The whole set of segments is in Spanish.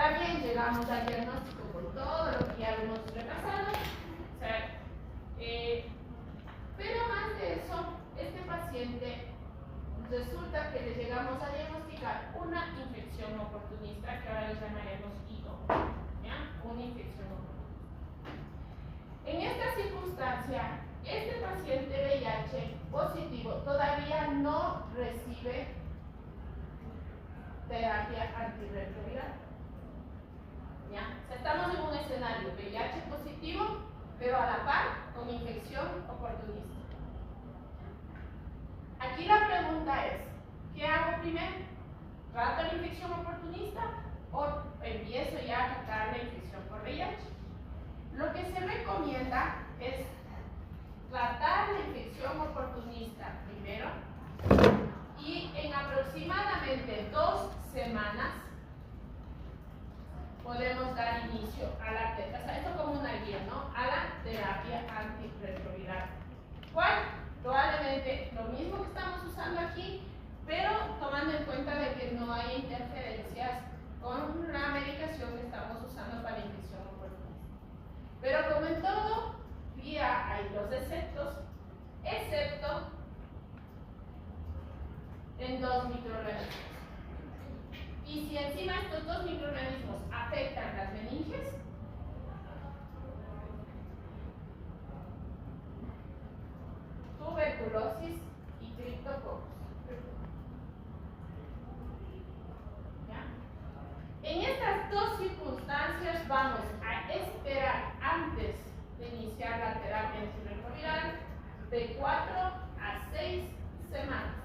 Ahora bien, llegamos al diagnóstico por todo lo que ya hemos repasado. O sea, pero más de eso, este paciente resulta que le llegamos a diagnosticar una infección oportunista, que ahora le llamaremos IGO, ¿ya? Una infección oportunista. En esta circunstancia, este paciente VIH positivo todavía no recibe terapia antirretroviral. ¿Ya? O sea, estamos en un escenario VIH positivo, pero a la par con infección oportunista. Aquí la pregunta es, ¿qué hago primero? ¿Trato la infección oportunista o empiezo ya a tratar la infección por VIH? Lo que se recomienda es tratar la infección oportunista primero y en aproximadamente 2 semanas podemos dar inicio a la terapia, o sea, esto como una guía, ¿no? A la terapia antirretroviral. ¿Cuál? Probablemente lo mismo que estamos usando aquí, pero tomando en cuenta de que no hay interferencias con la medicación que estamos usando para la infección oportunista. Pero como en todo, vía hay los exceptos, excepto en 2 microorganismos. Y si encima estos 2 microorganismos afectan las meninges, tuberculosis y criptococcus. ¿Ya? En estas 2 circunstancias vamos a esperar antes de iniciar la terapia antirretroviral de 4 a 6 semanas.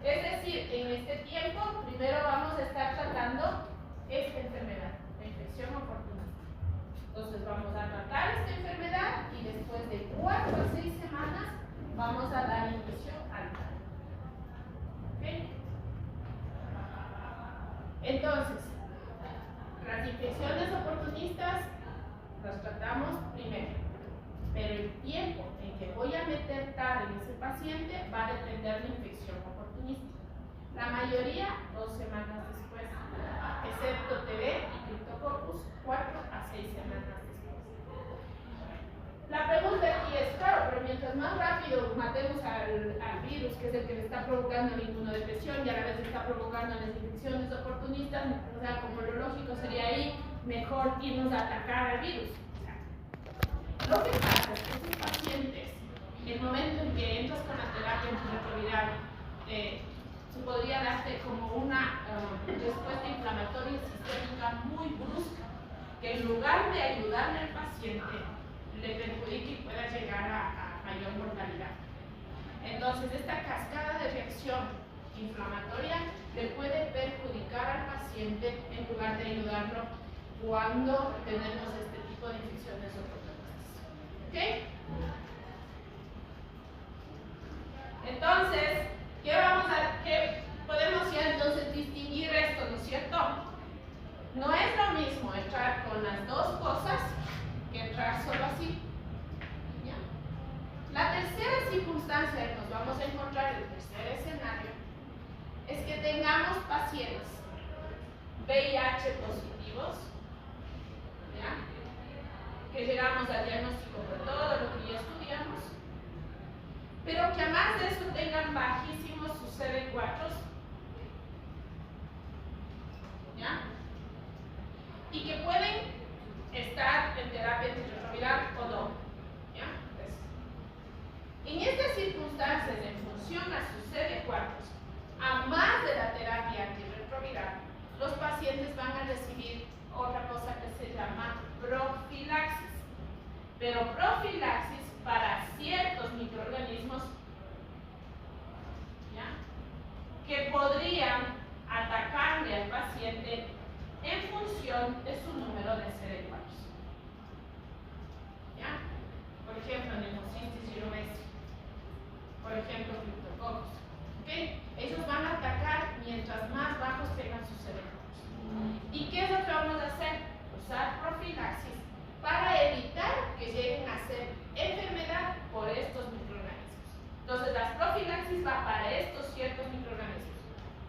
Es decir, en este tiempo, primero vamos a estar tratando esta enfermedad, la infección oportunista. Entonces vamos a tratar esta enfermedad y después de 4 a 6 semanas vamos a dar inicio al tratamiento. ¿Okay? Entonces, las infecciones oportunistas las tratamos primero, pero el tiempo en que voy a meter TAR en ese paciente va a depender de la infección oportunista. La mayoría 2 semanas después, excepto TB y criptococcus 4 a 6 semanas después. La pregunta aquí es, claro, pero mientras más rápido matemos al virus, que es el que le está provocando la inmunodepresión y a la vez le está provocando las infecciones oportunistas, o sea, como lo lógico sería ahí, mejor irnos a atacar al virus. Lo que pasa es que estos pacientes, en el momento en que entras con la terapia antirretroviral, se podría darte como una respuesta inflamatoria sistémica muy brusca, que en lugar de ayudarle al paciente, le perjudique y pueda llegar a mayor mortalidad. Entonces, esta cascada de reacción inflamatoria le puede perjudicar al paciente en lugar de ayudarlo cuando tenemos este tipo de infecciones oportunistas. ¿Ok? Entonces, ¿qué podemos ya entonces distinguir esto, ¿no es cierto? No es lo mismo entrar con las 2 cosas que entrar solo así. ¿Ya? La tercera circunstancia que nos vamos a encontrar, el tercer escenario, es que tengamos pacientes VIH positivos, ¿ya? Que llegamos al diagnóstico por todo lo que ya estudiamos, pero que además de eso tengan bajísimos sus CD4, ¿ya? Y que pueden estar en terapia antirretroviral o no, ¿ya? Pues, en estas circunstancias, en función a sus CD4, a más de la terapia antirretroviral, los pacientes van a recibir otra cosa que se llama profilaxis. Pero profilaxis para ciertos microorganismos, ¿ya? Que podrían atacarle al paciente en función de su número de CD4. ¿Ya? Por ejemplo, neumocistis gyromesii. Por ejemplo, criptococcus. ¿Okay? Ellos van a atacar mientras más bajos tengan sus CD4. ¿Y qué es lo que vamos a hacer? Usar profilaxis para evitar que lleguen a ser enfermedad por estos microorganismos. Entonces, la profilaxis va para estos ciertos microorganismos.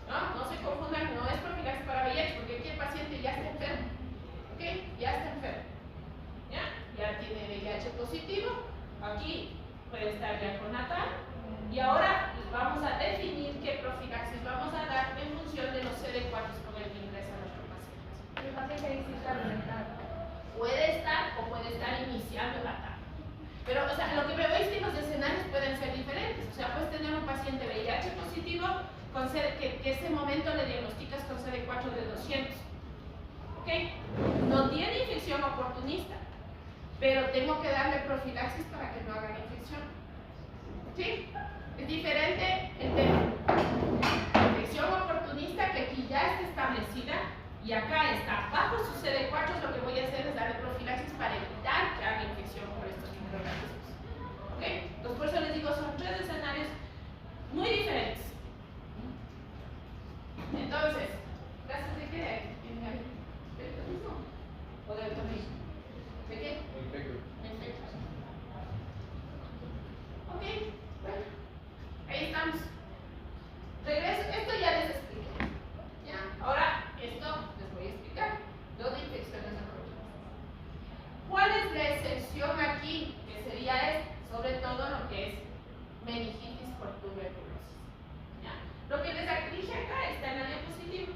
No se confundan, no es profilaxis para VIH, porque aquí el paciente ya está pero tengo que darle profilaxis para que no haga la infección. ¿Sí? Es diferente el tema. Infección oportunista, que aquí ya está establecida y acá está bajo su CD4, lo que voy a hacer es darle profilaxis para evitar que haga infección por estos microorganismos. ¿Ok? Entonces, por eso les digo, son tres escenarios muy diferentes. Entonces, ¿clases de qué? ¿De mismo? ¿O de automismo? ¿De qué? Efectos. Ok, bueno, ahí estamos. Regreso, esto ya les expliqué. ¿Ya? Ahora, esto les voy a explicar. Lo de infecciones oportunistas. ¿Cuál es la excepción aquí? Que sería sobre todo lo que es meningitis por tuberculosis. ¿Ya? Lo que les dije acá está en la diapositiva.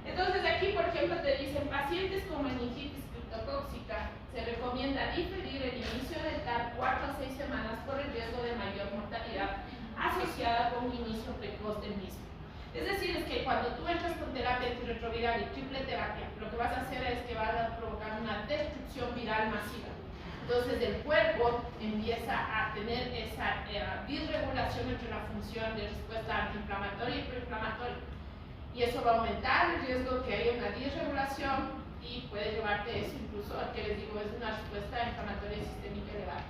Entonces aquí, por ejemplo, te dicen pacientes con meningitis criptocóxica se recomienda diferir el inicio del TAR 4 a 6 semanas por el riesgo de mayor mortalidad asociada con un inicio precoz del mismo. Es decir, es que cuando tú entras con terapia antirretroviral y triple terapia, lo que vas a hacer es que vas a provocar una destrucción viral masiva. Entonces el cuerpo empieza a tener esa disregulación entre la función de respuesta antiinflamatoria y proinflamatoria. Y eso va a aumentar el riesgo que haya una disregulación y puede llevarte eso incluso a que les digo es una respuesta inflamatoria sistémica elevada.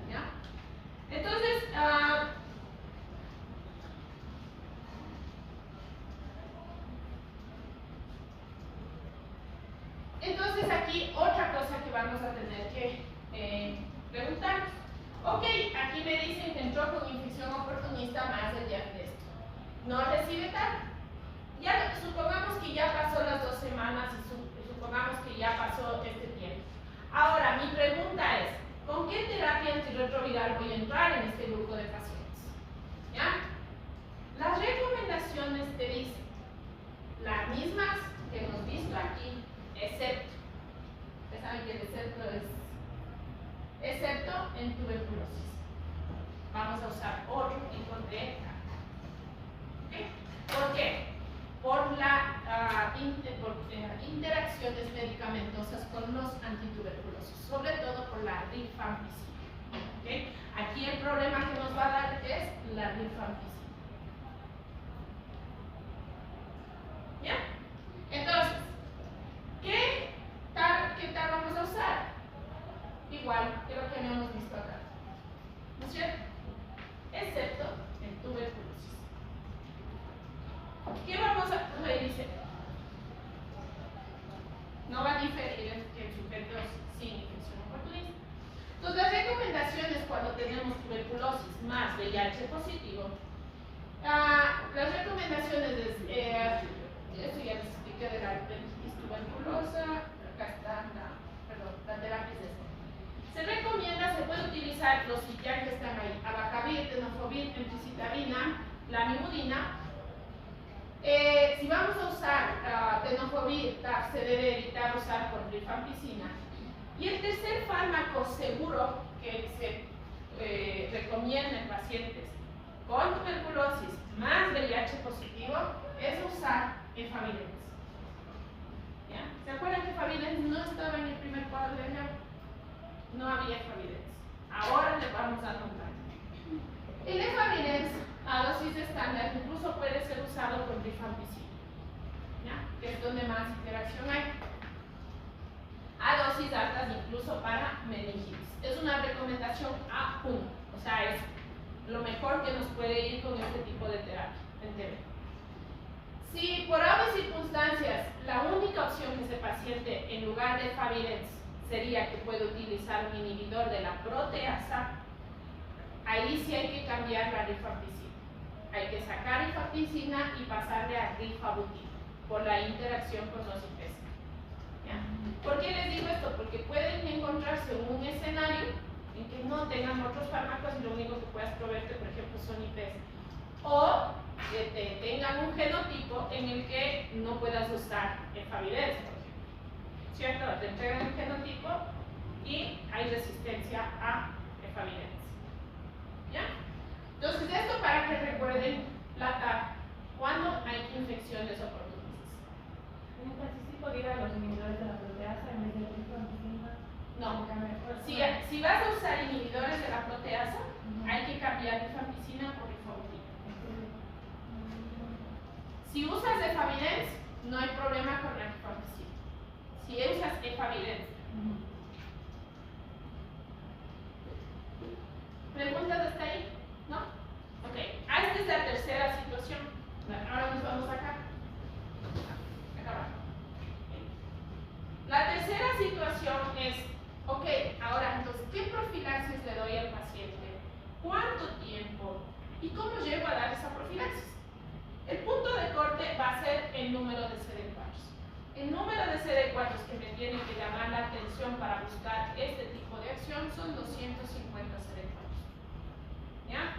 ¿Ya? Entonces aquí otra cosa que vamos a tener que preguntarnos. Ok, aquí me dicen que entró con infección oportunista más el diagnóstico. No recibe tal. Ya supongamos que ya pasó las 2 semanas y supongamos que ya pasó este tiempo. Ahora, mi pregunta es, ¿con qué terapia antirretroviral voy a entrar en este grupo de pacientes? ¿Ya? Las recomendaciones te dicen las mismas que hemos visto aquí, excepto, ustedes saben que el excepto es excepto en tuberculosis. Vamos a usar otro tipo de terapia. ¿Por qué? Por las interacciones medicamentosas con los antituberculosos, sobre todo por la rifampicina. ¿Okay? Aquí el problema que nos va a dar es la rifampicina. ¿Ya? Entonces, ¿qué tal vamos a usar? Igual que lo que habíamos visto acá. ¿No es cierto? Excepto en tuberculosis. ¿Qué vamos a dice? No va a diferir en sujetos sin infección oportunista. Entonces, las recomendaciones cuando tenemos tuberculosis más VIH positivo, las recomendaciones es, eso ya les expliqué de la meningitis tuberculosa, acá está la terapia es esta. Se recomienda, se puede utilizar los ya que están ahí, abacavir, tenofovir, emtricitabina, lamivudina. Si vamos a usar tenofovir, se debe evitar usar con rifampicina. Y el tercer fármaco seguro que se recomienda en pacientes con tuberculosis más VIH positivo es usar efavirenz. ¿Se acuerdan que efavirenz no estaba en el primer cuadro de allá? No había efavirenz. Ahora le vamos a nombrar. El efavirenz a dosis estándar incluso puede ser usado con rifampicina, que es donde más interacción hay. A dosis altas incluso para meningitis. Es una recomendación A1, o sea, es lo mejor que nos puede ir con este tipo de terapia. Si por obvias circunstancias la única opción que ese paciente en lugar de efavirenz sería que puede utilizar un inhibidor de la proteasa, ahí sí hay que cambiar la rifampicina. Hay que sacar rifampicina y pasarle a rifabutina por la interacción con los IPS. ¿Por qué les digo esto? Porque pueden encontrarse en un escenario en que no tengan otros fármacos y lo único que puedas proveerte, por ejemplo, son IPS. O que tengan un genotipo en el que no puedas usar efavirenz, por ejemplo. ¿Cierto? Te entregan un genotipo y hay resistencia a efavirenz. ¿Ya? Entonces, esto para que recuerden cuando hay infecciones oportunistas. ¿Sí podría ir a los inhibidores de la proteasa en vez de la rifampicina? No. Si vas a usar inhibidores de la proteasa, hay que cambiar rifampicina por rifabutina. Si usas efavirenz, no hay problema con la rifampicina. Si usas efavirenz. ¿Preguntas hasta ahí? ¿No? Ok. Esta es la tercera situación. Ahora nos vamos acá. Acá abajo. La tercera situación es, ok, ahora entonces, ¿qué profilaxis le doy al paciente? ¿Cuánto tiempo? ¿Y cómo llego a dar esa profilaxis? El punto de corte va a ser el número de CD4. El número de CD4 que me tiene que llamar la atención para buscar este tipo de acción son 250 CD4. ¿Ya?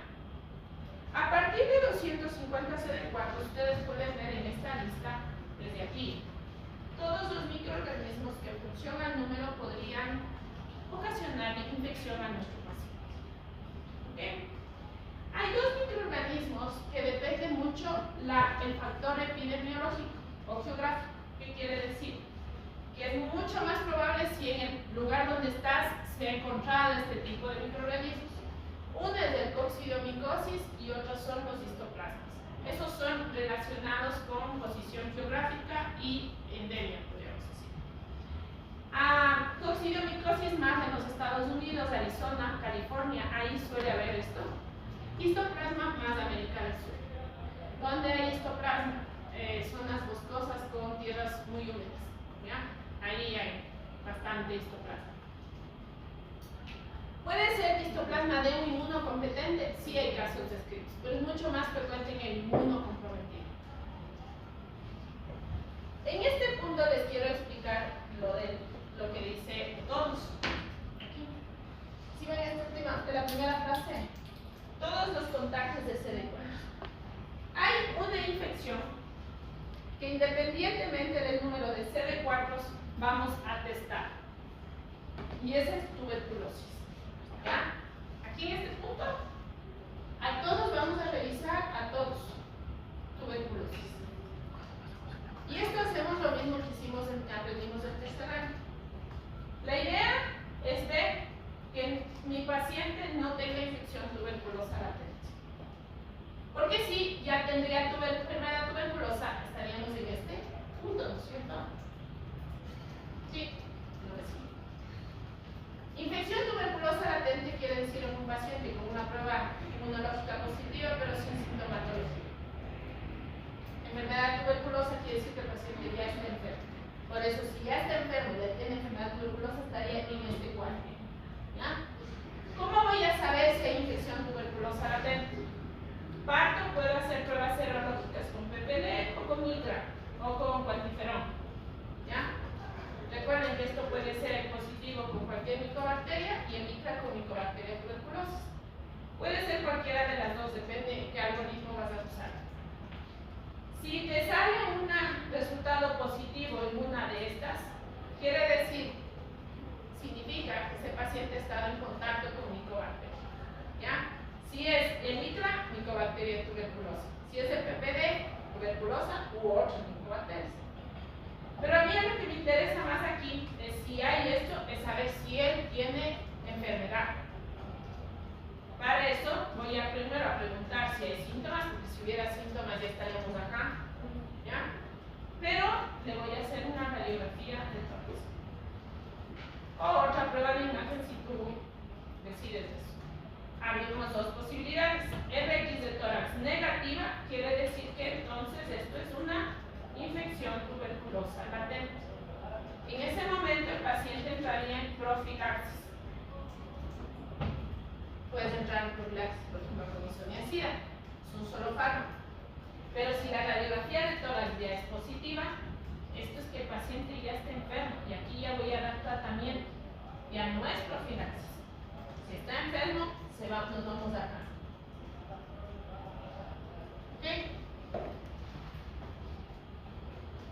A partir de 250 CD4, ustedes pueden ver en esta lista, desde aquí, todos los microorganismos que en función al número podrían ocasionar infección a nuestro paciente. ¿Okay? Hay dos microorganismos que dependen mucho el factor epidemiológico o geográfico. ¿Qué quiere decir? Que es mucho más probable si en el lugar donde estás se ha encontrado este tipo de microorganismos. Uno es el coccidiomicosis y otros son los histoplasmas. Esos son relacionados con posición geográfica y endemia, podríamos decir. Coccidiomicosis más en los Estados Unidos, Arizona, California, ahí suele haber esto. Histoplasma más América del Sur. ¿Dónde hay histoplasma? Zonas boscosas con tierras muy húmedas. ¿Ya? Ahí hay bastante histoplasma. ¿Puede ser histoplasma de un inmunocompetente? Sí hay casos descritos, pero es mucho más frecuente en el inmunocomprometido. En este punto les quiero explicar lo que dice todos. Aquí. ¿Sí ven esta la primera frase? Todos los contagios de CD4. Hay una infección que independientemente del número de CD4 vamos a testar. Y esa es tuberculosis. ¿Ya? Aquí en este punto, a todos vamos a revisar, a todos, tuberculosis. Y esto hacemos lo mismo que aprendimos en tercer año. La idea es ver que mi paciente no tenga infección tuberculosa latente. Porque si ya tendría enfermedad tuberculosa, estaríamos en este punto, ¿no es cierto? Sí, no es así. Infección tuberculosa latente quiere decir en un paciente con una prueba inmunológica positiva, pero sin sintomatología. Enfermedad tuberculosa quiere decir que el paciente ya está enfermo. Por eso, si ya está enfermo y tiene enfermedad tuberculosa, estaría en este cuadro. ¿Ya? ¿Cómo voy a saber si hay infección tuberculosa latente? Parto, puedo hacer pruebas serológicas con PPD o con Mitra o con cuantiferón. ¿Ya? Recuerden que esto puede ser positivo con cualquier micobacteria y en Mitra con Mycobacteria tuberculosis. Puede ser cualquiera de las dos, depende de qué algoritmo vas a usar. Si te sale un resultado positivo en una de estas, quiere decir, significa que ese paciente ha estado en contacto con Mycobacteria. ¿Ya? Si es el Mitra, Mycobacteria tuberculosa. Si es el PPD, tuberculosa u otras micobacterias. Pero a mí lo que me interesa más aquí es si hay esto, es saber si él tiene enfermedad. Para eso voy a primero a preguntar si hay síntomas, porque si hubiera síntomas ya estaríamos acá. ¿Ya? Pero le voy a hacer una radiografía del tórax. O otra prueba de imagen si tú decides eso. Abrimos dos posibilidades. RX de tórax negativa quiere decir que entonces esto es una infección tuberculosa latente. En ese momento el paciente entraría en profilaxis. Puedes entrar en profilaxis, por ejemplo, con isoniazida. Es un solo fármaco. Pero si la radiografía de tórax ya es positiva, esto es que el paciente ya está enfermo y aquí ya voy a dar tratamiento. Ya no es profilaxis. Si está enfermo, nos vamos a acá. ¿Ok?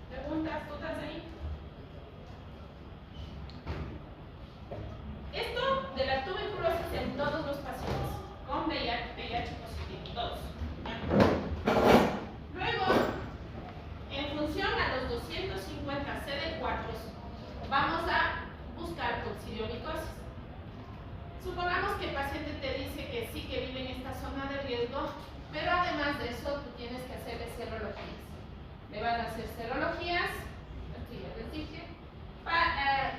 ¿Preguntas, dudas ahí? Esto de la tuberculosis en todos los pacientes con VIH positivo, todos. Luego, en función a los 250 CD4, vamos a buscar coccidiomicosis. Supongamos que el paciente te dice que sí, que vive en esta zona de riesgo, pero además de eso tú tienes que hacerle serologías. Le van a hacer serologías, aquí ya les dije,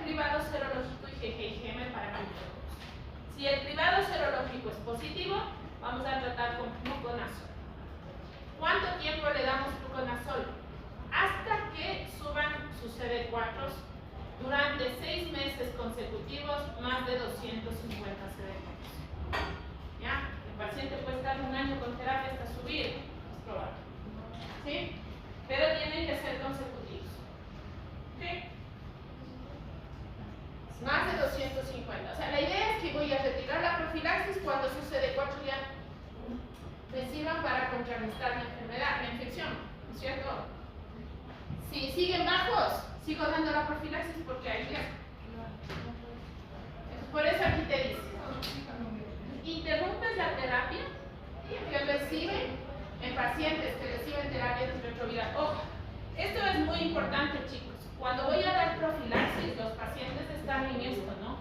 cribado serológico y GG-IgM para criptócoccus. Si el cribado serológico es positivo, vamos a tratar con fluconazol. ¿Cuánto tiempo le damos fluconazol? Hasta que suban sus CD4 durante 6 meses consecutivos, más de 250 CD4. ¿Ya? El paciente puede estar un año con terapia hasta subir, es probable. ¿Sí? Pero tienen que ser consecutivos. ¿Sí? Más de 250. O sea, la idea es que voy a retirar la profilaxis cuando sus CD4 ya me sirvan para contrarrestar la enfermedad, la infección, ¿no es cierto? Si siguen bajos, sigo dando la profilaxis porque hay riesgo. Por eso aquí te dice, interrumpes la terapia que reciben en pacientes que reciben terapia antirretroviral. Ojo, esto es muy importante, chicos. Cuando voy a dar profilaxis, los pacientes están en esto, ¿no?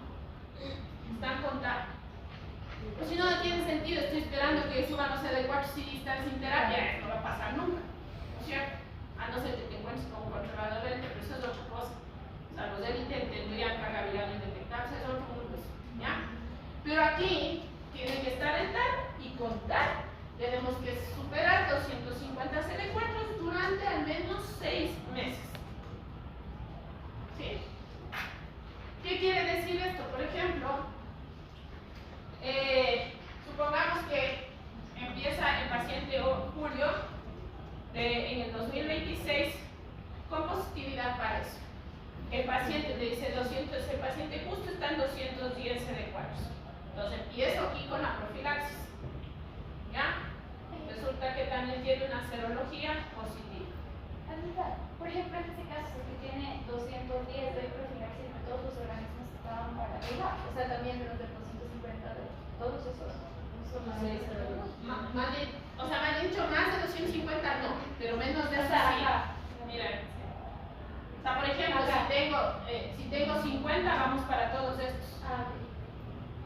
Están contados. Pues si no, no tiene sentido, estoy esperando que suban los CD4 si están sin terapia, no va a pasar nunca, ¿no es cierto? A no ser que te encuentres con un controlador de élite, pero eso es otra cosa. O sea, los élites tendrían carga viral indetectable, eso es otro mundo, ¿ya? Pero aquí tienen que estar en tal y contar. Tenemos que superar 250 CD4 durante al menos 6 meses. ¿Sí? ¿Qué quiere decir esto? Por ejemplo, supongamos que empieza el paciente julio en el 2026 con positividad para eso. El paciente te dice 200, el paciente justo está en 210 CD4. Entonces empiezo aquí con la profilaxis. ¿Ya? Resulta que también tiene una serología positiva. Por ejemplo, en este caso, si tiene 210 de profilaxis de todos los organismos que estaban para arriba, o sea, también de los de 250 de todos esos. O sea, me han dicho más de 250, no, pero menos de eso sí. Mira. O sea, por ejemplo, si tengo 50, vamos para todos estos.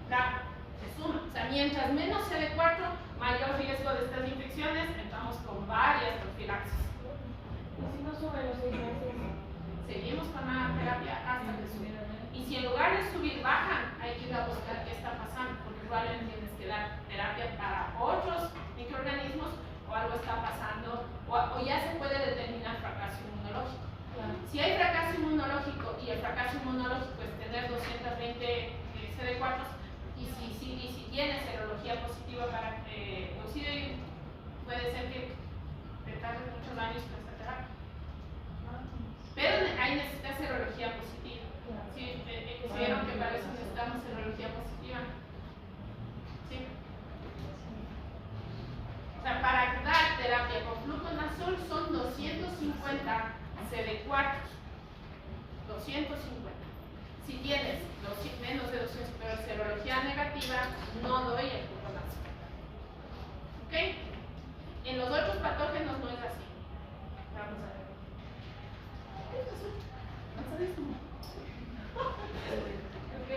Claro, se suma. O sea, mientras menos CD4, mayor riesgo de estas infecciones, entramos con varias profilaxis. Si no suben los 6 meses, seguimos con la terapia hasta que suba. Y si en lugar de subir bajan, hay que ir a buscar qué está pasando, porque probablemente tienes que dar terapia para otros microorganismos o algo está pasando, o ya se puede determinar fracaso inmunológico. Si hay fracaso inmunológico y el fracaso inmunológico es tener 220 CD4 y si tiene serología positiva para coccidioides, puede ser que te tarde muchos años con esta terapia. Pero ahí necesita serología positiva. ¿Sí? ¿Vieron que para eso necesitamos serología positiva? ¿Sí? O sea, para dar terapia con fluconazol son 250 CD4. 250. Si tienes menos de 200, pero serología negativa, no doy el fluconazol. ¿Ok? En los otros patógenos no es así. Vamos a ver. Ok.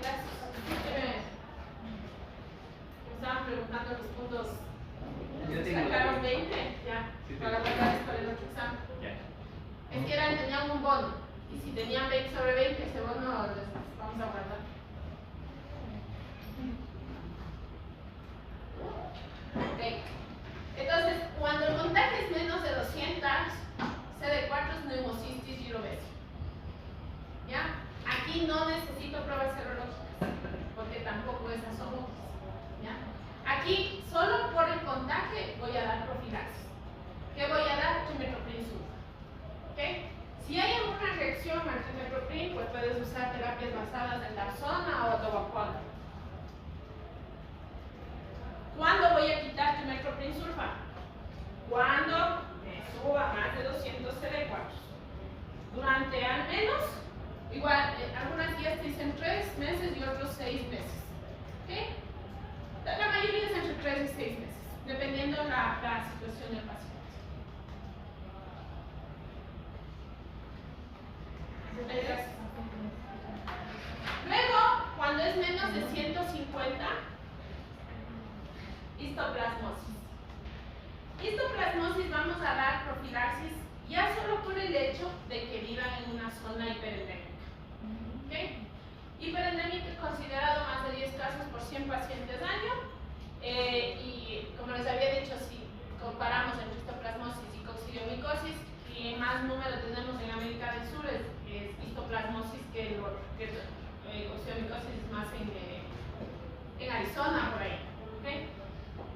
Gracias. Me estaban preguntando los puntos. Sacaron 20, ya. Para guardar para el otro examen. Es que tenían un bono. Y si tenían 20 sobre 20, ese bono les vamos a guardar. Ok. Entonces, cuando el montaje es menos de 200 CD4 es neumocitis girovesi. ¿Ya? Aquí no necesito pruebas serológicas, porque tampoco esas son útiles. ¿Ya? Aquí, solo por el contagio, voy a dar profilaxis. ¿Qué voy a dar? Trimethoprim sulfa. ¿Ok? Si hay alguna reacción al trimethoprim, pues puedes usar terapias basadas en dapsona o dovapona. ¿Cuándo voy a quitar trimethoprim sulfa? Cuando me suba más de 200 CD4. Durante al menos, igual, algunas guías te dicen 3 meses y otros 6 meses. ¿Ok? La mayoría es entre 3 y 6 meses, dependiendo de la situación del paciente. profilaxis ya solo por el hecho de que vivan en una zona hiperendémica. ¿Okay? Hiperendémica considerado más de 10 casos por 100 pacientes año, y como les había dicho, si comparamos entre histoplasmosis y coccidiomicosis, y más número tenemos en América del Sur es histoplasmosis que coccidiomicosis es más en Arizona, por ahí. ¿Okay?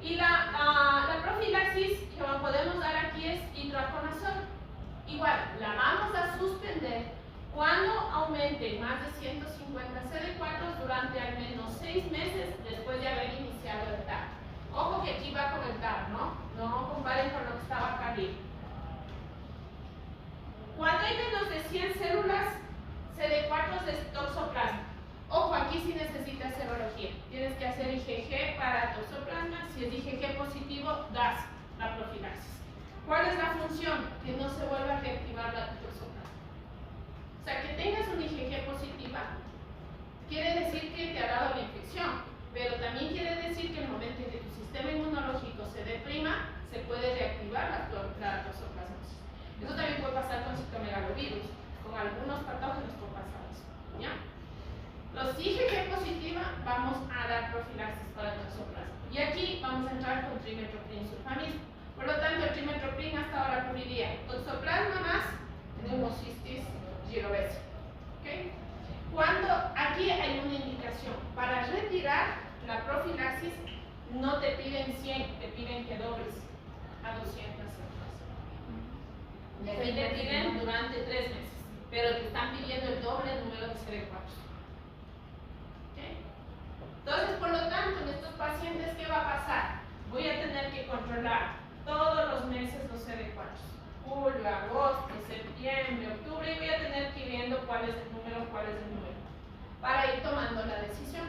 Y la profilaxis que podemos dar aquí es hidroconazol. Igual, la vamos a suspender cuando aumente más de 150 CD4 durante al menos 6 meses después de haber iniciado el TAR. Ojo que aquí va con el TAR, ¿no? No comparen con lo que estaba acá arriba. Cuando hay menos de 100 células CD4 de toxoplasma, ojo, aquí sí necesitas serología. Tienes que hacer IgG para toxoplasma. Si es IgG positivo, das la profilaxis. ¿Cuál es la función? Que no se vuelva a reactivar la toxoplasma. O sea, que tengas un IgG positiva quiere decir que te ha dado la infección, pero también quiere decir que en el momento en que tu sistema inmunológico se deprima, se puede reactivar la toxoplasmosis. Eso también puede pasar con citomegalovirus, con algunos patógenos puede pasar eso, ¿ya? Los IgG positiva vamos a dar profilaxis para toxoplasma. Y aquí vamos a entrar con trimethoprim sulfamismo. Por lo tanto, el trimethoprim hasta ahora cubriría toxoplasma más pneumocistis girovese. ¿Okay? Cuando aquí hay una indicación, para retirar la profilaxis no te piden 100, te piden que dobles a 200 células. Y aquí te piden durante 3 meses, pero te están pidiendo el doble número de CD4. ¿Okay? Entonces, por lo tanto, en estos pacientes, ¿qué va a pasar? Voy a tener que controlar todos los meses los CD4. Julio, agosto, septiembre, octubre, y voy a tener que ir viendo cuál es el número, para ir tomando la decisión.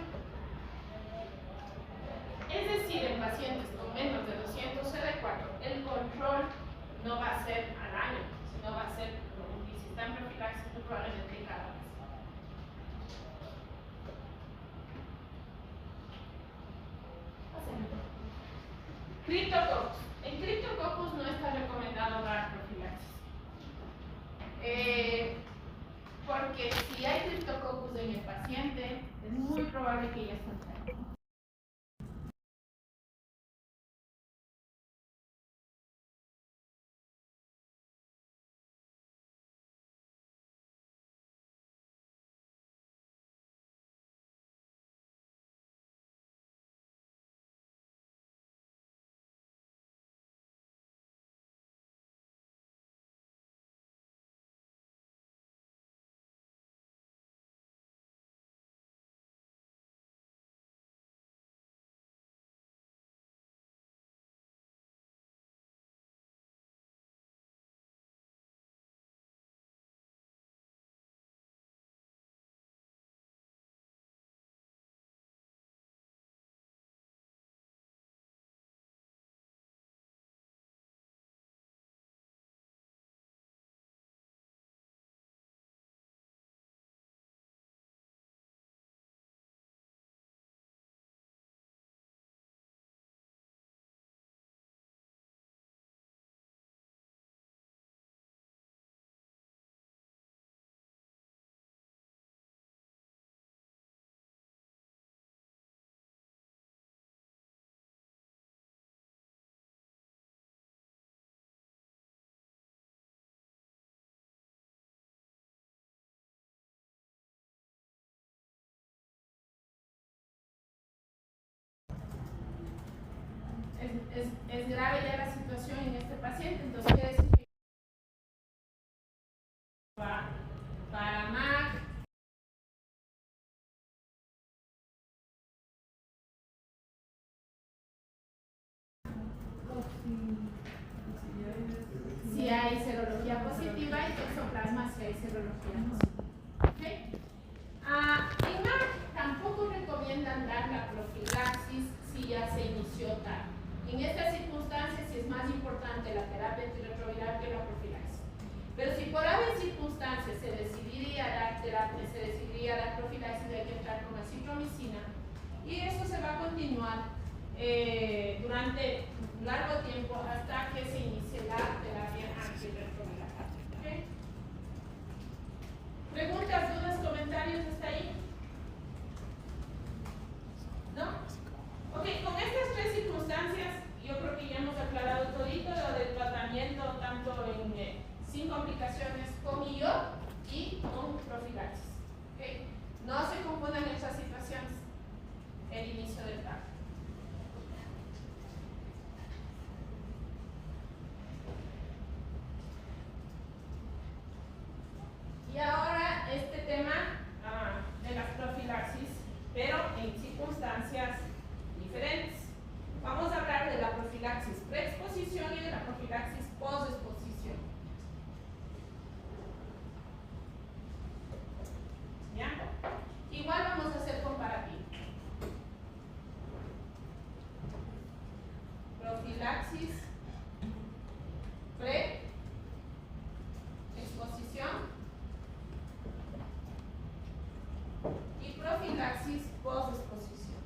Es decir, en pacientes con menos de 200 CD4, el control no va a ser al año, sino va a ser, y si está en profilaxis, muy probablemente cada mes. Cryptococcus. En Cryptococcus no está recomendado dar profilaxis. Porque si hay Cryptococcus en el paciente, es muy probable que ya esté enfermo. Es grave ya la situación en este paciente, entonces quiere decir que para MAC, si hay serología positiva y toxoplasma si hay serología positiva. ¿Okay? En MAC tampoco recomiendan dar la profilaxis si ya se inició tarde. En estas circunstancias sí es más importante la terapia antirretroviral que la profilaxis. Pero si por haber circunstancias se decidiría dar terapia, se decidiría dar profilaxis, hay que entrar con acitromicina y eso se va a continuar durante un largo tiempo hasta que se inicie la terapia antirretroviral. tanto sin complicaciones con IO y con profilaxis. ¿Okay? No se confundan estas situaciones, el inicio del TAC. Y ahora este tema de las profilaxis, pero en circunstancias diferentes. Vamos a hablar de la profilaxis preexposición y de la profilaxis posexposición. ¿Ya? Igual vamos a hacer comparativo. Profilaxis preexposición y profilaxis posexposición.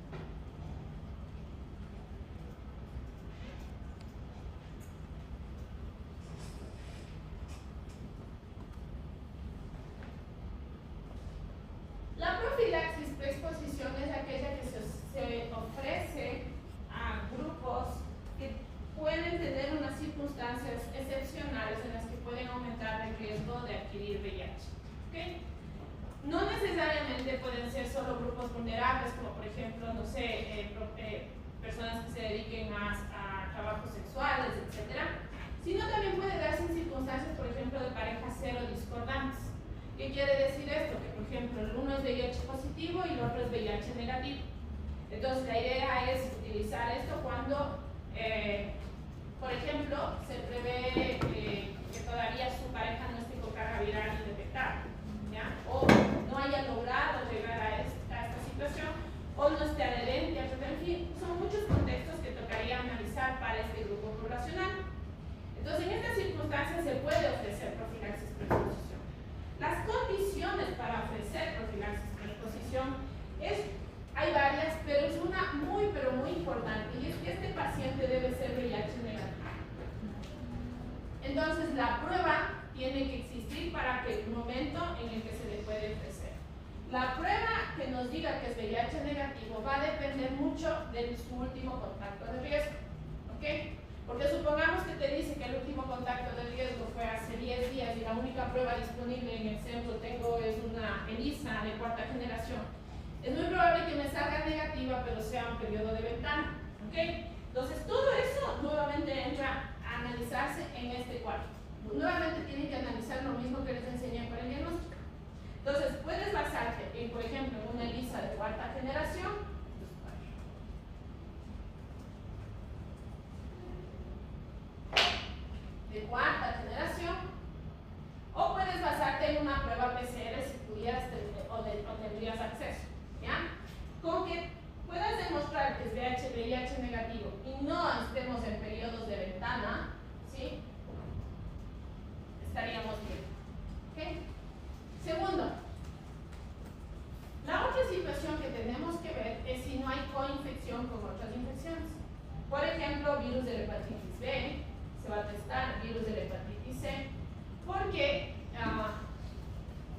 La profilaxis preexposición es aquella que se ofrece a grupos que pueden tener unas circunstancias excepcionales en las que pueden aumentar el riesgo de adquirir VIH. ¿Okay? No necesariamente pueden ser solo grupos vulnerables, como por ejemplo, no sé, personas que se dediquen a trabajos sexuales, etc. Sino también puede darse en circunstancias, por ejemplo, de parejas serodiscordantes. ¿Qué quiere decir esto? Que, por ejemplo, el uno es VIH positivo y el otro es VIH negativo. Entonces, la idea es utilizar esto cuando, por ejemplo, se prevé que todavía su pareja no esté con carga viral indetectable, ¿ya? O no haya logrado llegar a esta situación, o no esté adherente, en fin, son muchos contextos que tocaría analizar para este grupo poblacional. Entonces, en estas circunstancias se puede ofrecer profilaxis preexposición. Las condiciones para ofrecer profilaxis preexposición hay varias, pero es una muy importante, y es que este paciente debe ser VIH negativo. Entonces, la prueba tiene que existir para que el momento en el que se le puede ofrecer. La prueba que nos diga que es VIH negativo va a depender mucho de su último contacto de riesgo. ¿Ok? Porque supongamos que te dice que el último contacto de riesgo fue hace 10 días y la única prueba disponible en el centro tengo es una ELISA de cuarta generación. Es muy probable que me salga negativa, pero sea un periodo de ventana. ¿Ok? Entonces, todo eso nuevamente entra a analizarse en este cuadro. Nuevamente tienen que analizar lo mismo que les enseñé para el diagnóstico. Entonces, puedes basarte en, por ejemplo, en una ELISA de cuarta generación. De cuarta generación, o puedes basarte en una prueba PCR si pudieras o tendrías acceso, ¿ya? Con que puedas demostrar que es VIH negativo y no estemos en periodos de ventana, ¿sí? Estaríamos bien. ¿Okay? Segundo, la otra situación que tenemos que ver es si no hay coinfección con otras infecciones. Por ejemplo, virus de la hepatitis B, se va a testar virus de la hepatitis C, porque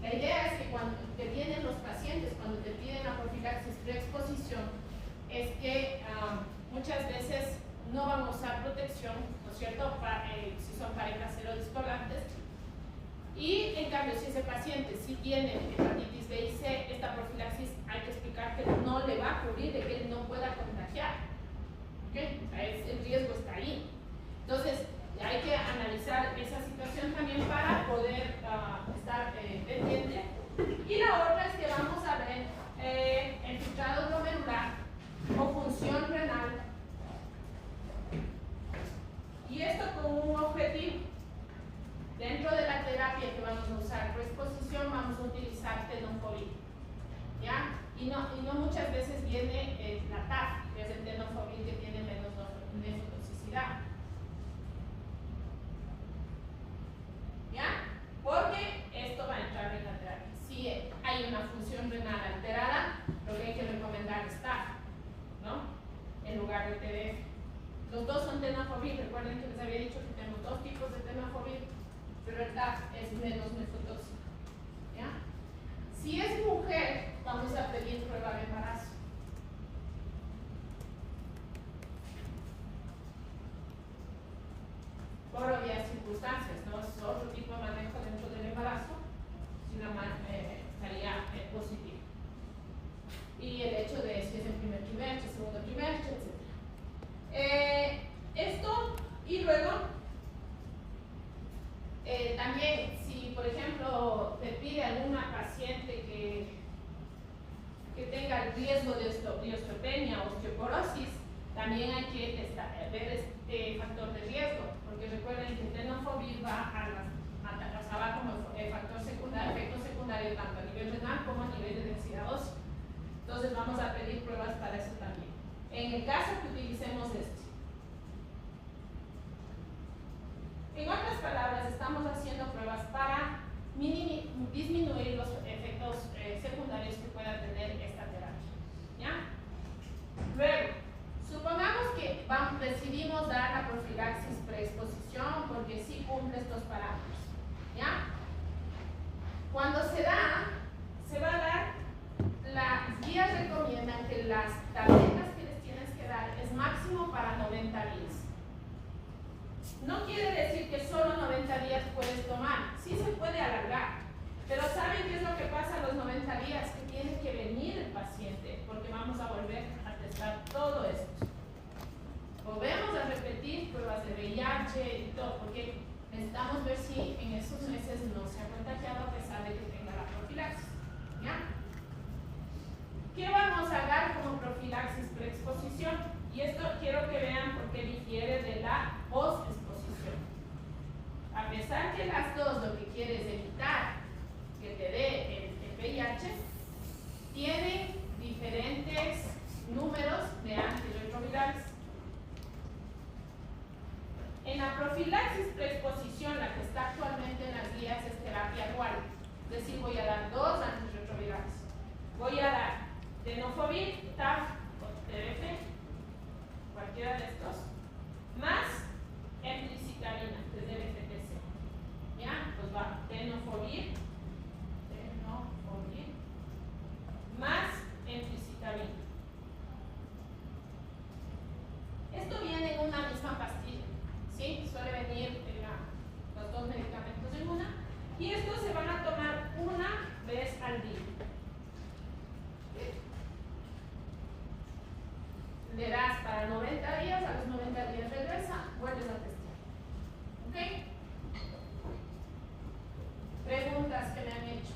la idea es que cuando te vienen los pacientes, cuando te piden la profilaxis preexposición, es que muchas veces no van a usar protección, ¿no es cierto?, si son parejas serodiscordantes, y en cambio si ese paciente sí tiene hepatitis B y C, esta profilaxis hay que explicar que no le va a cubrir de que él no pueda contagiar. ¿Okay? O sea, el riesgo está ahí. Entonces, hay que analizar esa situación también para poder estar pendiente. Y la otra es que vamos a ver el filtrado glomerular o función renal. Y esto con un objetivo. Dentro de la terapia que vamos a usar preexposición, vamos a utilizar tenofovir, ¿ya? Y no muchas veces viene la TAF, que es el tenofovir que tiene menos nefrotoxicidad. ¿Ya? Porque esto va a entrar en la terapia. Si hay una función renal alterada, lo que hay que recomendar es TAF, ¿no? En lugar de TDF. Los dos son tenofovir. Recuerden que les había dicho que tenemos dos tipos de tenofovir, pero el TAF es menos nefrotóxico. ¿Ya? Si es mujer, vamos a pedir prueba de embarazo. Por obvias circunstancias. tenga el riesgo de osteopenia o osteoporosis, también hay que ver este factor de riesgo, porque recuerden que el tenofovir va como factor secundario, efecto secundario tanto a nivel renal como a nivel de densidad ósea. Entonces vamos a pedir pruebas para eso también. En el caso que utilicemos este. En otras palabras, estamos haciendo pruebas para disminuir los efectos secundarios que pueda tener esta terapia. ¿Ya? Luego, supongamos que decidimos dar la profilaxis preexposición porque sí cumple estos parámetros. ¿Ya? Cuando se da, se va a dar, las guías recomiendan que las tabletas que les tienes que dar es máximo para 90 días. No quiere decir que solo 90 días puedes tomar, sí se puede alargar, pero ¿saben qué es lo que pasa a los 90 días? Que tiene que venir el paciente, porque vamos a volver a testar todo esto. Volvemos a repetir pruebas de VIH y todo, porque necesitamos ver si en esos meses no se ha contagiado a pesar de que tenga la profilaxis. ¿Ya? ¿Qué vamos a dar como profilaxis preexposición? Y esto quiero que vean por qué difiere de la posexposición. A pesar que las dos lo que quiere es evitar que te dé el VIH, tienen diferentes números de antirretrovirales. En la profilaxis preexposición, la que está actualmente en las guías es terapia dual. Es decir, voy a dar dos antirretrovirales. Voy a dar tenofovir, TAF o TDF, cualquiera de estos, más emtricitabina, desde el FTC. ¿Ya? Pues va tenofovir, más emtricitabina. Esto viene en una misma pastilla, ¿sí? Suele venir los dos medicamentos en una, y estos se van a tomar una vez al día. Le das para 90 días, a los 90 días regresa, vuelves a testar. ¿Ok? Preguntas que me han hecho.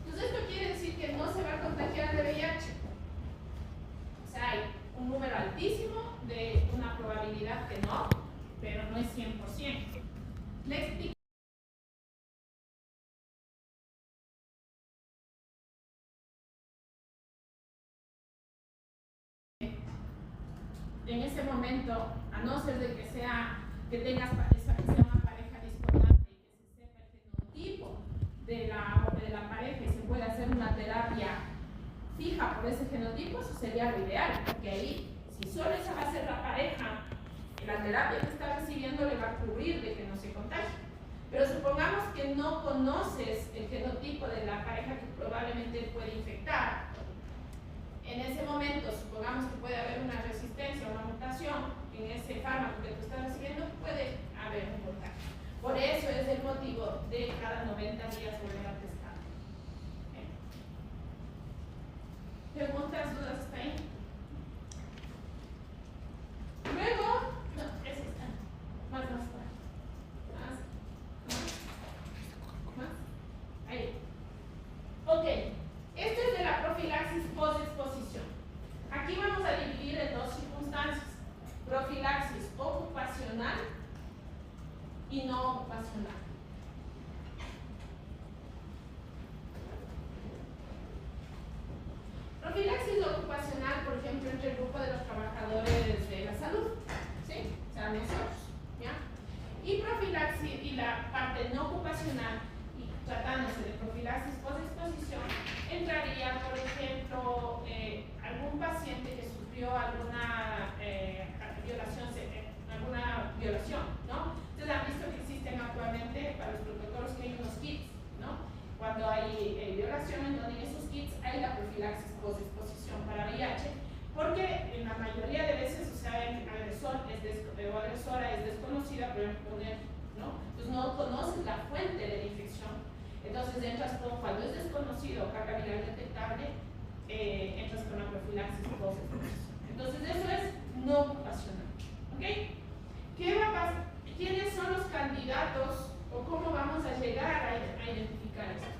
Entonces, esto quiere decir que no se va a contagiar de VIH. O sea, hay un número altísimo de una probabilidad que no, pero no es 100%. Le explico. En ese momento, a no ser de que tengas pareja, que sea una pareja discordante y que se sepa el genotipo de la pareja y se pueda hacer una terapia fija por ese genotipo, eso sería lo ideal, porque ahí, si solo esa va a ser la pareja, la terapia que está recibiendo le va a cubrir de que no se contagie. Pero supongamos que no conoces el genotipo de la pareja que probablemente puede infectar. En ese momento, supongamos que puede haber una resistencia o una mutación en ese fármaco que tú estás recibiendo, puede haber un contagio. Por eso es el motivo de cada 90 días volver a testar. ¿Preguntas, dudas hasta ahí? Luego, no, es esta. Más. Ahí. Ok. Esto es de la profilaxis post-exposición. Aquí vamos a dividir en dos circunstancias: profilaxis ocupacional y no ocupacional. Profilaxis ocupacional, por ejemplo, entre el grupo de los trabajadores de la salud, ¿sí? O sea, nosotros, ¿ya? Y profilaxis, y la parte no ocupacional, y tratándose de profilaxis post-exposición, entraría, por ejemplo, algún paciente que sufrió alguna violación, ¿no? Ustedes han visto que existen actualmente para los protocolos que hay unos kits, ¿no? Cuando hay violación, en donde en esos kits hay la profilaxis post-exposición para VIH, porque en la mayoría de veces, o sea, el agresor o agresora es desconocida, pero ¿no? Entonces no conoces la fuente de la infección. Entonces entras cuando es desconocido, carga viral detectable, entras con la profilaxis post-exposición. Entonces eso es no ocupacional. ¿Ok? ¿Qué va a pasar? ¿Quiénes son los candidatos o cómo vamos a llegar a identificar esto?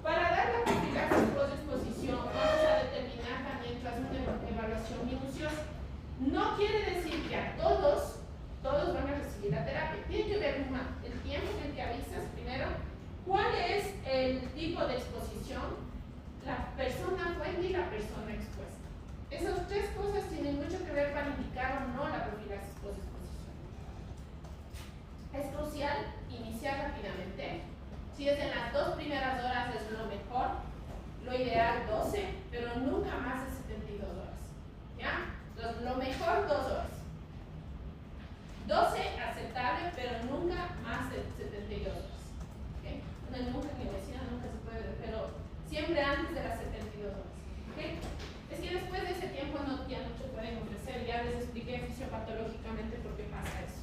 Para dar la profilaxis post-exposición vamos a determinar también tras una evaluación minuciosa. No quiere decir que a todos van a recibir la terapia. Tiene que ver el tiempo en el que avisas primero, cuál es el tipo de exposición, la persona fuente y la persona expuesta. Esas tres cosas tienen mucho que ver para indicar o no la profilaxis post-exposición. Es crucial iniciar rápidamente. Si es en las 2 primeras horas es lo mejor, lo ideal 12, pero nunca más de 72 horas. ¿Ya? Entonces, lo mejor 2 horas. 12 aceptable, pero nunca más de 72 horas. ¿Okay? No, nunca en medicina nunca se puede, pero siempre antes de las 72 horas. ¿Okay? Es que después de ese tiempo ya no te pueden ofrecer, ya les expliqué fisiopatológicamente por qué pasa eso.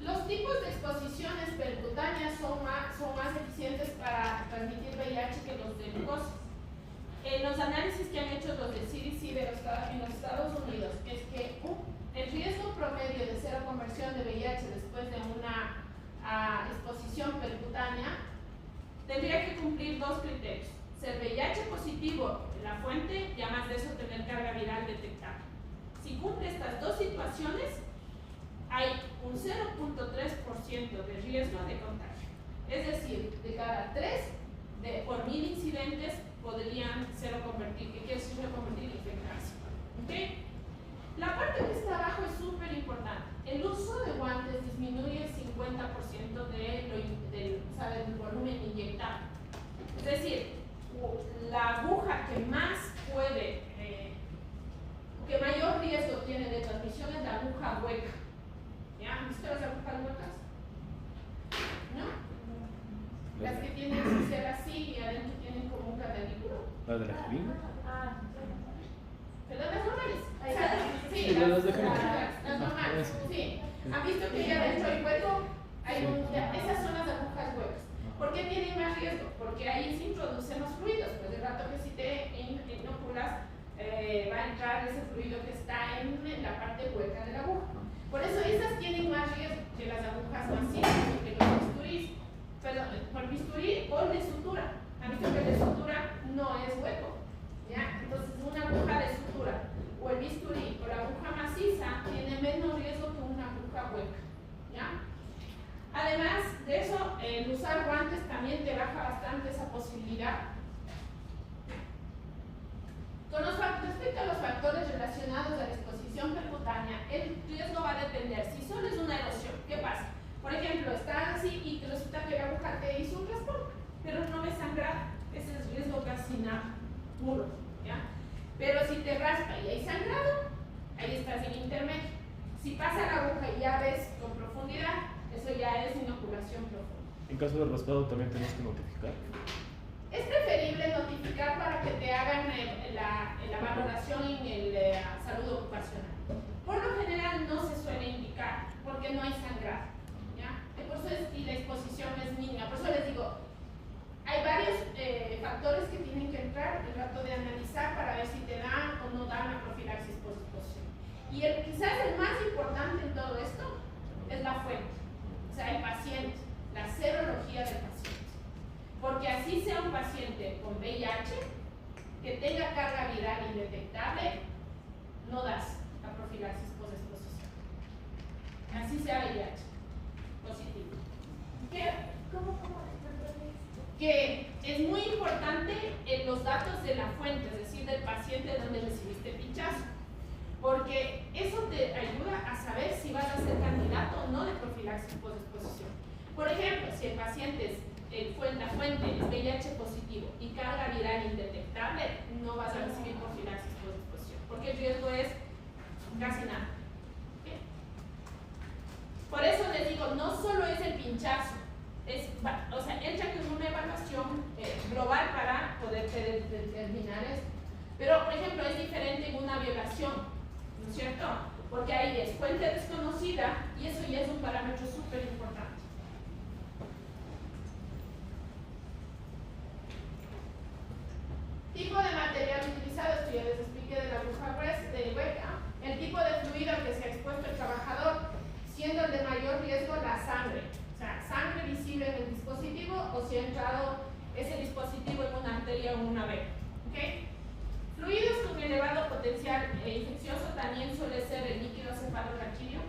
Los tipos de exposiciones percutáneas son más eficientes para transmitir VIH que los de mucosa. Los análisis que han hecho los del CDC en los Estados Unidos es que el riesgo promedio de seroconversión de VIH después de una exposición percutánea tendría que cumplir 2 criterios: ser VIH positivo en la fuente y además de eso tener carga viral detectable. Si cumple estas 2 situaciones, hay un 0.3% de riesgo de contagio. Es decir, de cada 3 por 1000 incidentes podrían seroconvertir, que quiere decir seroconvertir y infectarse. ¿Okay? La parte que está abajo es súper importante. El uso de guantes disminuye el 50% del volumen inyectado. Es decir, la aguja que más puede, que mayor riesgo tiene de transmisión es la aguja hueca. ¿Ya? ¿Han visto las agujas huecas? ¿No? Las que tienen que ser así y adentro tienen como un catenículo. ¿La de la jeringa? ¿Perdón, las normales? Sí, las normales. Sí. ¿Han visto que ya adentro hay hueco? Esas son las agujas huecas. ¿Por qué tienen más riesgo? Porque ahí se introducen los fluidos. Pues el rato que si te inoculas, va a entrar ese fluido que está en la parte hueca de la aguja. Por eso esas tienen más riesgo que las agujas masivas, que los bisturís. Perdón, por bisturí o de sutura. ¿Han visto que el de sutura no es hueco? ¿Ya? Entonces una aguja de sutura o el bisturí o la aguja maciza tiene menos riesgo que una aguja hueca. ¿Ya? Además de eso, el usar guantes también te baja bastante esa posibilidad. Respecto a los factores relacionados a la exposición percutánea, el riesgo va a depender. Si solo es una erosión, ¿qué pasa? Por ejemplo, está así y resulta que la aguja te hizo un raspón, pero no ves sangrado. Ese es riesgo casi nada, puro, ¿ya? Pero si te raspa y hay sangrado, ahí estás en intermedio. Si pasa la aguja y ya ves con profundidad, eso ya es inoculación profunda. En caso de raspado también tenemos que notificar. Es preferible notificar para que te hagan la valoración en la salud ocupacional. Por lo general no se suele indicar porque no hay sangrado, ¿ya? Por eso y la exposición es mínima. Por eso les digo, hay varios factores que tienen que entrar el rato de analizar para ver si te dan o no dan la profilaxis post-exposición. Y quizás el más importante en todo esto es la fuente, o sea, el paciente, la serología del paciente. Porque así sea un paciente con VIH, que tenga carga viral indetectable, no das la profilaxis post-exposición. Así sea VIH positivo. Que es muy importante los datos de la fuente, es decir, del paciente donde recibiste el pinchazo. Porque eso te ayuda a saber si vas a ser candidato o no de profilaxis post-exposición. Por ejemplo, si el paciente la fuente es VIH positivo y carga viral indetectable, no vas a recibir profilaxis post-exposición, porque el riesgo es casi nada. ¿Okay? Por eso les digo, no solo es el pinchazo, o sea, entra con una evaluación global para poder determinar esto. Pero, por ejemplo, es diferente en una violación, ¿no es cierto? Porque ahí es fuente desconocida y eso ya es un parámetro súper importante. Tipo de material utilizado, esto ya les expliqué de la aguja hueca, el tipo de fluido al que se ha expuesto el trabajador, siendo el de mayor riesgo la sangre, o sea, sangre visible en el dispositivo o si entra positivo en una arteria o en una vena. ¿Okay? Fluidos con elevado potencial infeccioso también suele ser el líquido cefalorraquídeo,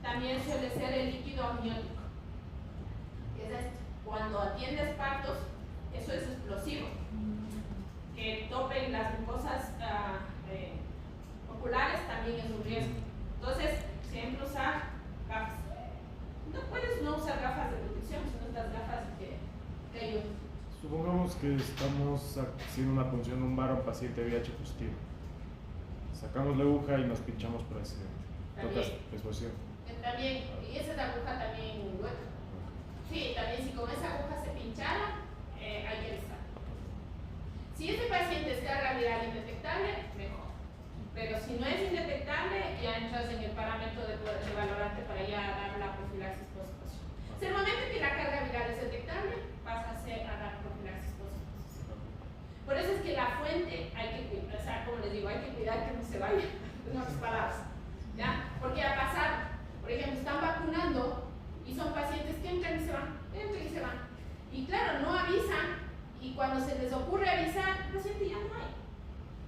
también suele ser el líquido amniótico. ¿Qué es esto? Cuando atiendes partos, eso es explosivo. Que topen las mucosas oculares también es un riesgo. Entonces, siempre usar gafas. No puedes no usar gafas de protección, sino estas gafas que ayudan. Supongamos que estamos haciendo una punción lumbar a un paciente VIH positivo. Sacamos la aguja y nos pinchamos por accidente. Tocas exposición. También, y esa es la aguja también hueca. Sí, también si con esa aguja se pinchara, hay que avisar. Si este paciente es carga viral indetectable, mejor. Pero si no es indetectable, ya entras en el parámetro de valorante para ya dar la profilaxis post-exposición. Si el momento que la carga viral es detectable, pasa a dar profilaxis post-exposición. Por eso es que la fuente hay que cuidar, o sea, como les digo, hay que cuidar que no se vaya, en otras palabras. ¿Ya? Porque ha pasado, por ejemplo, están vacunando y son pacientes que entran y se van, y claro, no avisan, y cuando se les ocurre avisar, el paciente ya no hay.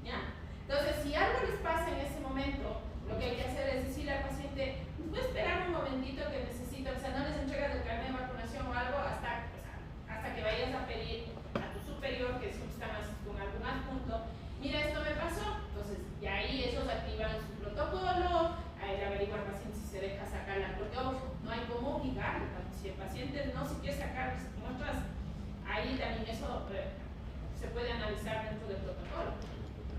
¿Ya? Entonces, si algo les pasa en ese momento, lo que hay que hacer es decirle al paciente, ¿nos puede esperar un momentito que necesito? O sea, no les entregas el carnet de vacunación o algo hasta que vayas a pedir a tu superior, que siempre está con algún adjunto, mira, esto me pasó. Entonces, y ahí ellos activan su protocolo, ahí le averiguan al paciente si se deja sacarla, porque ojo, no hay cómo obligarlo. Si el paciente no se quiere sacar muestras, ahí también eso se puede analizar dentro del protocolo.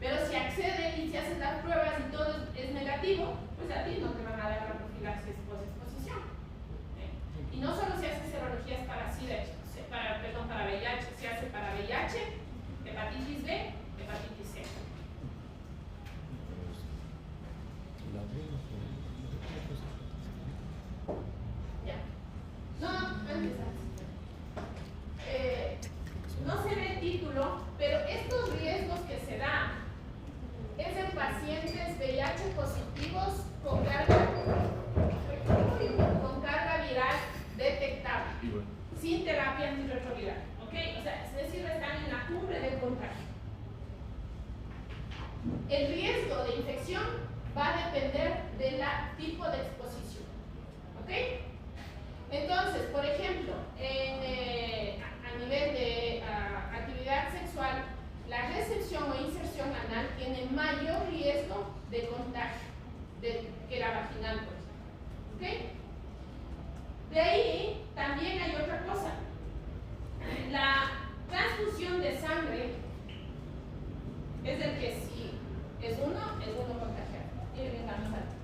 Pero si accede y si haces las pruebas y todo es negativo, pues a ti no te van a dar la profilaxis post-exposición. Y no solo se hacen serologías para SIDA, para VIH, se hace para VIH, hepatitis B, hepatitis C. Ya. No, antes. No se ve el título, pero estos riesgos que se dan es en pacientes VIH positivos con carga viral detectable, sin terapia antirretroviral. ¿Ok? O sea, es decir, están en la cumbre del contagio. El riesgo de infección va a depender del tipo de exposición. ¿Ok? Entonces, por ejemplo, a nivel de actividad sexual, la recepción o inserción anal tiene mayor riesgo de contagio que la vaginal, por ejemplo. ¿Ok? De ahí también hay otra cosa. La transfusión de sangre es el que si es uno contagiado. Tiene que estar más alto.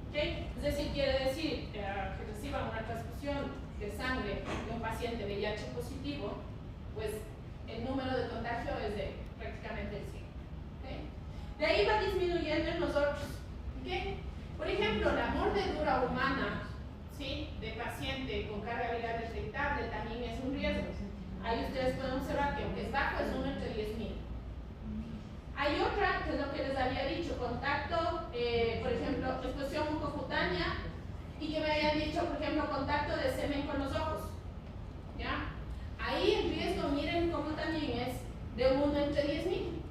¿Okay? Es decir, quiere decir que reciban una transfusión de sangre de un paciente VIH positivo, pues el número de contagio es de prácticamente el 100. ¿Okay? De ahí va disminuyendo en nosotros. ¿Okay? Por ejemplo, la mordedura humana, ¿sí?, de paciente con carga viral detectable también es un riesgo. Ahí ustedes pueden observar que aunque es bajo, es 1 entre 10.000. Hay otra, que es lo que les había dicho, contacto, por ejemplo, exposición mucocutánea, y que me hayan dicho, por ejemplo, contacto de semen con los ojos. ¿Ya? Ahí el riesgo, miren cómo también es de 1 entre 10.000.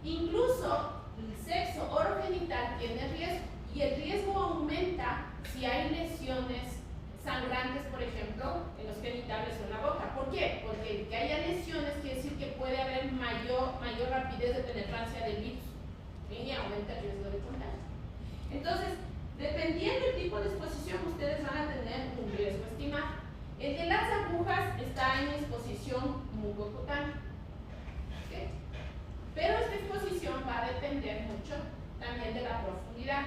Incluso el sexo orogenital tiene riesgo, y el riesgo aumenta si hay lesiones sangrantes, por ejemplo, en los genitales o en la boca. ¿Por qué? Porque que haya lesiones quiere decir que puede haber mayor rapidez de penetrancia del virus, y aumenta el riesgo de contagio. Entonces, dependiendo del tipo de exposición, ustedes van a tener un riesgo estimado. El de las agujas está en exposición mucocutánea. ¿Okay? Pero esta exposición va a depender mucho también de la profundidad.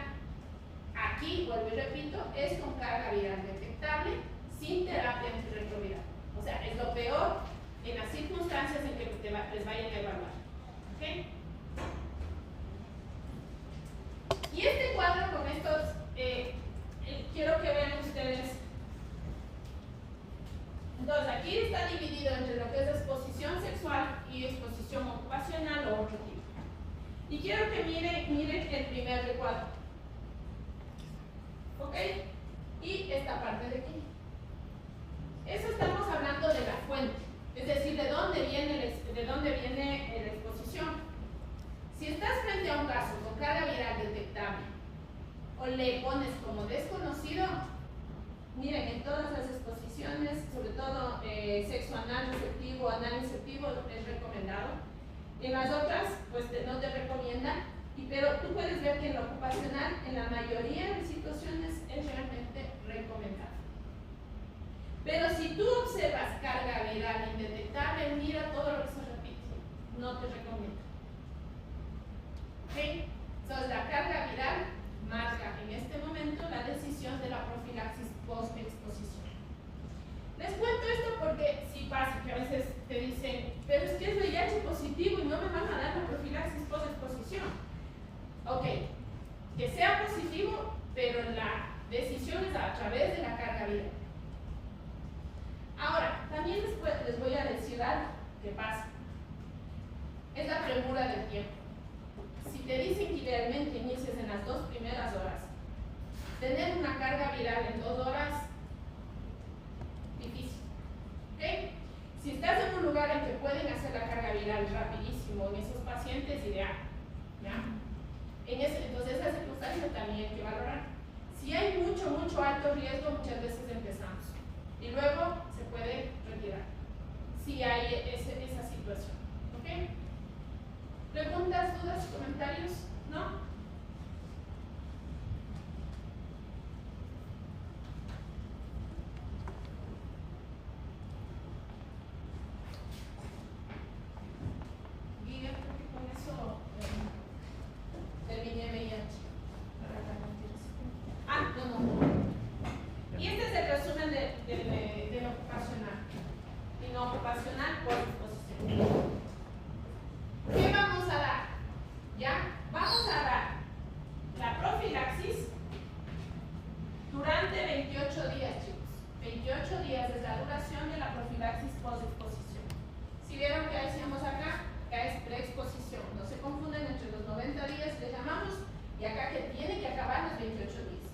Aquí, vuelvo y repito, es con carga viral detectable, sin terapia antirretroviral. O sea, es lo peor en las circunstancias en que les vayan a evaluar. ¿Okay? Y este cuadro con estos, quiero que vean ustedes. Entonces, aquí está dividido entre lo que es exposición sexual y exposición ocupacional o otro tipo. Y quiero que miren el primer recuadro. ¿Ok? Y esta parte de aquí. Eso estamos hablando de la fuente. pones como desconocido, miren, en todas las exposiciones, sobre todo sexo anal receptivo, anal receptivo es recomendado. En las otras, pues no te recomiendan, pero tú puedes ver que en lo ocupacional, en la mayoría de situaciones, es realmente recomendado. Pero si tú observas carga viral indetectable, mira todo lo que se repite, no te recomiendo. ¿Ok? Entonces la carga viral marca en este momento la decisión de la profilaxis post-exposición. Les cuento esto porque sí pasa que a veces te dicen, pero es que es VIH positivo y no me van a dar la profilaxis post-exposición. Ok, que sea positivo, pero la decisión es a través de la carga viral. Ahora, también les voy a decir algo que pasa. Es la premura del tiempo. Si te dicen que idealmente inicies en las 2 primeras horas, tener una carga viral en 2 horas, difícil. ¿Okay? Si estás en un lugar en que pueden hacer la carga viral rapidísimo en esos pacientes, ideal. ¿Ya? Entonces esa circunstancia también hay que valorar. Si hay mucho alto riesgo, muchas veces empezamos. Y luego se puede retirar. Si hay esa situación. ¿Ok? ¿Preguntas, dudas, comentarios? ¿No? Guía, creo que con eso terminé VIH. No. Y este es el resumen del ocupacional. Y no ocupacional por exposición. ¿Qué vamos a dar? ¿Ya? Vamos a dar la profilaxis durante 28 días, chicos. 28 días es la duración de la profilaxis post-exposición. Si vieron que decíamos acá, acá es preexposición. No se confunden entre los 90 días que llamamos y acá que tiene que acabar los 28 días.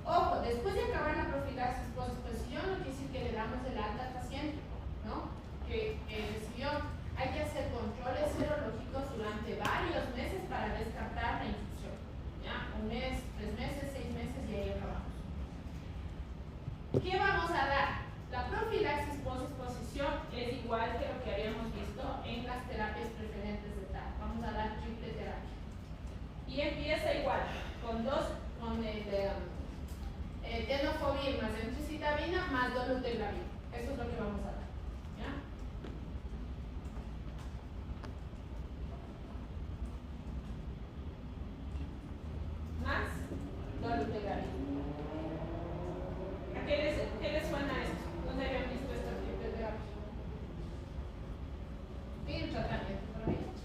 Ojo, después de acabar la profilaxis post-exposición, no quiere decir que le damos el alta al paciente, ¿no? Que recibió. Hay que hacer controles serológicos durante varios meses para descartar la infección. ¿Ya? 1 mes, 3 meses, 6 meses y ahí acabamos. ¿Qué vamos a dar? La profilaxis post-exposición es igual que lo que habíamos visto en las terapias preferentes de TAC. Vamos a dar triple terapia. Y empieza igual, con tenofovir más emtricitabina más dolutegravir. Eso es lo que vamos a dar. ¿Ya? Más dolutegravir. ¿A qué les suena esto? ¿Dónde habían visto esta triple terapia? En tratamiento para VIH.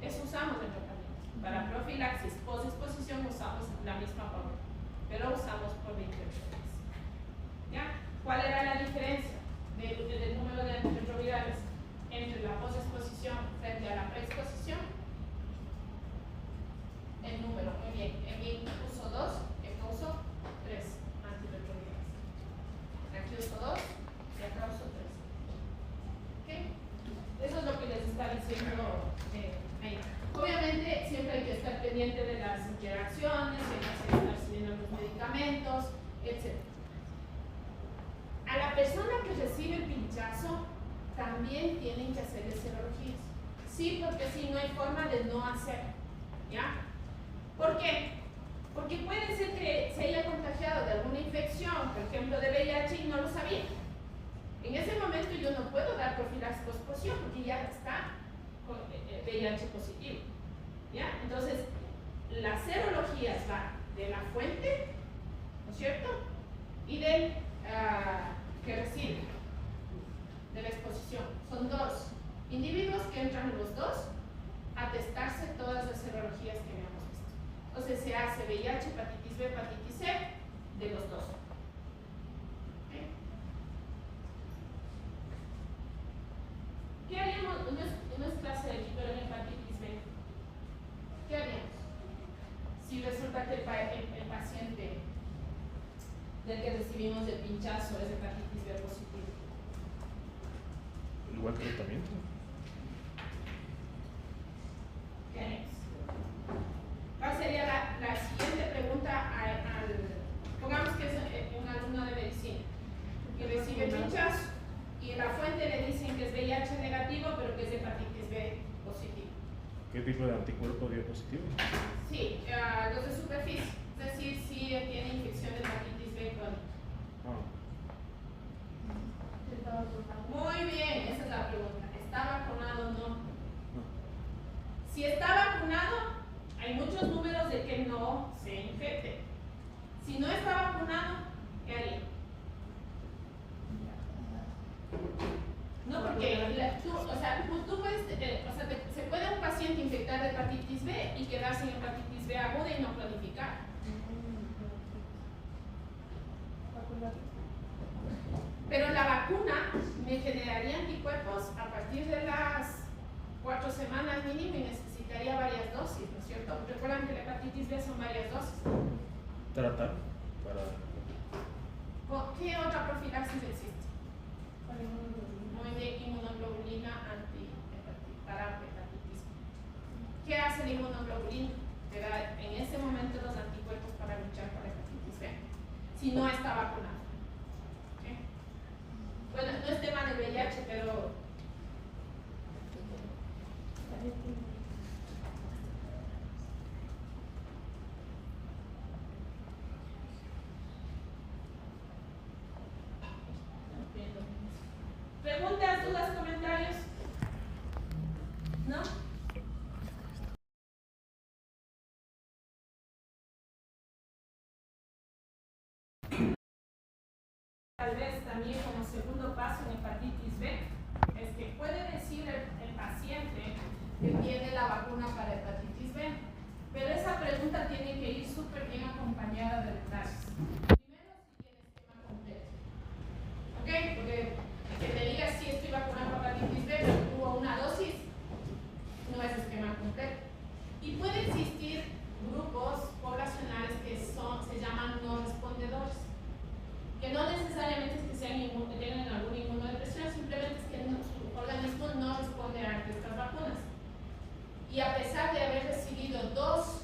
Eso usamos en tratamiento. Para profilaxis post-exposición usamos la misma fórmula, pero usamos por 28 días. ¿Ya? ¿Cuál era la diferencia del número de antirretrovirales entre la post-exposición frente a la preexposición? El número, muy bien. En mi uso 2, en uso 3 antirretrovirales. Aquí uso 2 y acá uso 3. ¿Ok? Eso es lo que les está diciendo ahí. Obviamente siempre hay que estar pendiente de las interacciones, hay que estar siguiendo los medicamentos, etc. A la persona que recibe el pinchazo también tienen que hacerle serologías. Sí, porque si no hay forma de no hacer. ¿Ya? ¿Por qué? Porque puede ser que se haya contagiado de alguna infección, por ejemplo de VIH, y no lo sabía. En ese momento yo no puedo dar profilaxis post-exposición porque ya está con VIH positivo. ¿Ya? Entonces, las serologías van de la fuente, ¿no es cierto? Y del que recibe, de la exposición. Son 2 individuos que entran los 2 a testarse todas las serologías que habíamos visto. Entonces se hace VIH, hepatitis B, hepatitis C de los 2. ¿Qué haríamos? No es clase de pero en hepatitis B. ¿Qué haríamos? Si resulta que el paciente del que recibimos el pinchazo es hepatitis B positivo. Igual tratamiento. ¿Qué haríamos? ¿Cuál sería la siguiente pregunta? ¿Qué tipo de anticuerpo dio positivo? Sí, los de superficie, es decir, si tiene infección de hepatitis B crónica. Muy bien, esa es la pregunta. ¿Está vacunado o no? Si está vacunado, hay muchos números de que no se infecte. Si no está vacunado, ¿qué haría? No, porque tú puedes, se puede un paciente infectar de hepatitis B y quedarse en hepatitis B aguda y no planificar. Pero la vacuna me generaría anticuerpos a partir de las 4 semanas mínimo y necesitaría varias dosis, ¿no es cierto? Recuerdan que la hepatitis B son varias dosis. ¿Tratar? Para... ¿Qué otra profilaxis existe? Muy bien, inmunoglobulina para hepatitis B. ¿Qué hace la inmunoglobulina? Te da en ese momento los anticuerpos para luchar contra la hepatitis B, si no está vacunado. ¿Okay? Bueno, no es tema de VIH, pero ¿preguntas, dudas, comentarios? ¿No? Tal vez también como segundo paso en hepatitis B es que puede decir el paciente que tiene la vacuna para hepatitis B, pero esa pregunta tiene que ir súper bien acompañada de detalles. Primero, si tiene esquema completo. ¿Ok? Porque que te diga si estoy vacunado para hepatitis B, pero tuvo una dosis, no es esquema completo. Y puede existir grupos poblacionales que se llaman no respondedores, que no necesariamente es que tengan alguna inmunodepresión, simplemente es que su organismo no responde ante estas vacunas. Y a pesar de haber recibido 2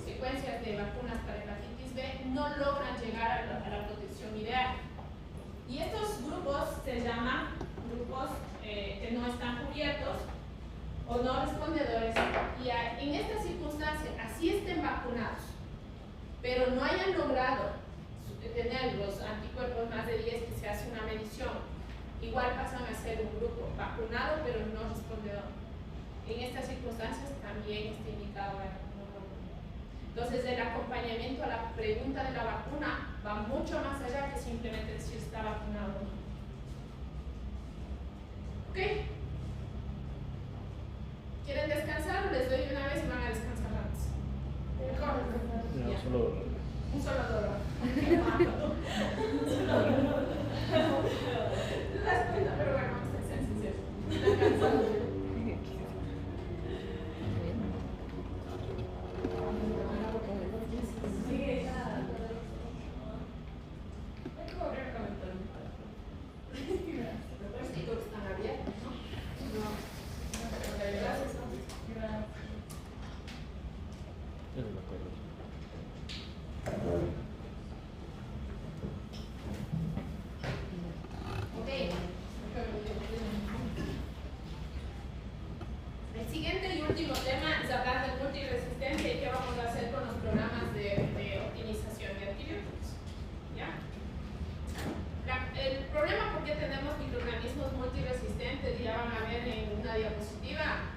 secuencias de vacunas para hepatitis B, no logran llegar a la protección ideal. Y estos grupos se llaman grupos que no están cubiertos o no respondedores. Y en esta circunstancia, así estén vacunados, pero no hayan logrado tener los anticuerpos más de 10 que se hace una medición, igual pasan a ser un grupo vacunado pero no respondedor. En estas circunstancias también está indicado la inmunoglobulina. Entonces el acompañamiento a la pregunta de la vacuna va mucho más allá que simplemente decir está vacunado o no. ¿Ok? ¿Quieren descansar o les doy una vez y van a descansar antes? Mejor. No, Ya. solo... Un solo dolor. Un solo dolor. No das cuenta, pero bueno, vamos a ser sinceros. Están cansados. Sí, nada. Hay que correr con el tono. Los chicos están abiertos, ¿no? No. Gracias. Gracias. Yo no me acuerdo. El siguiente y último tema es hablar de multiresistencia y qué vamos a hacer con los programas de optimización de antibióticos. ¿Ya? El problema por qué tenemos microorganismos multiresistentes, ya van a ver en una diapositiva,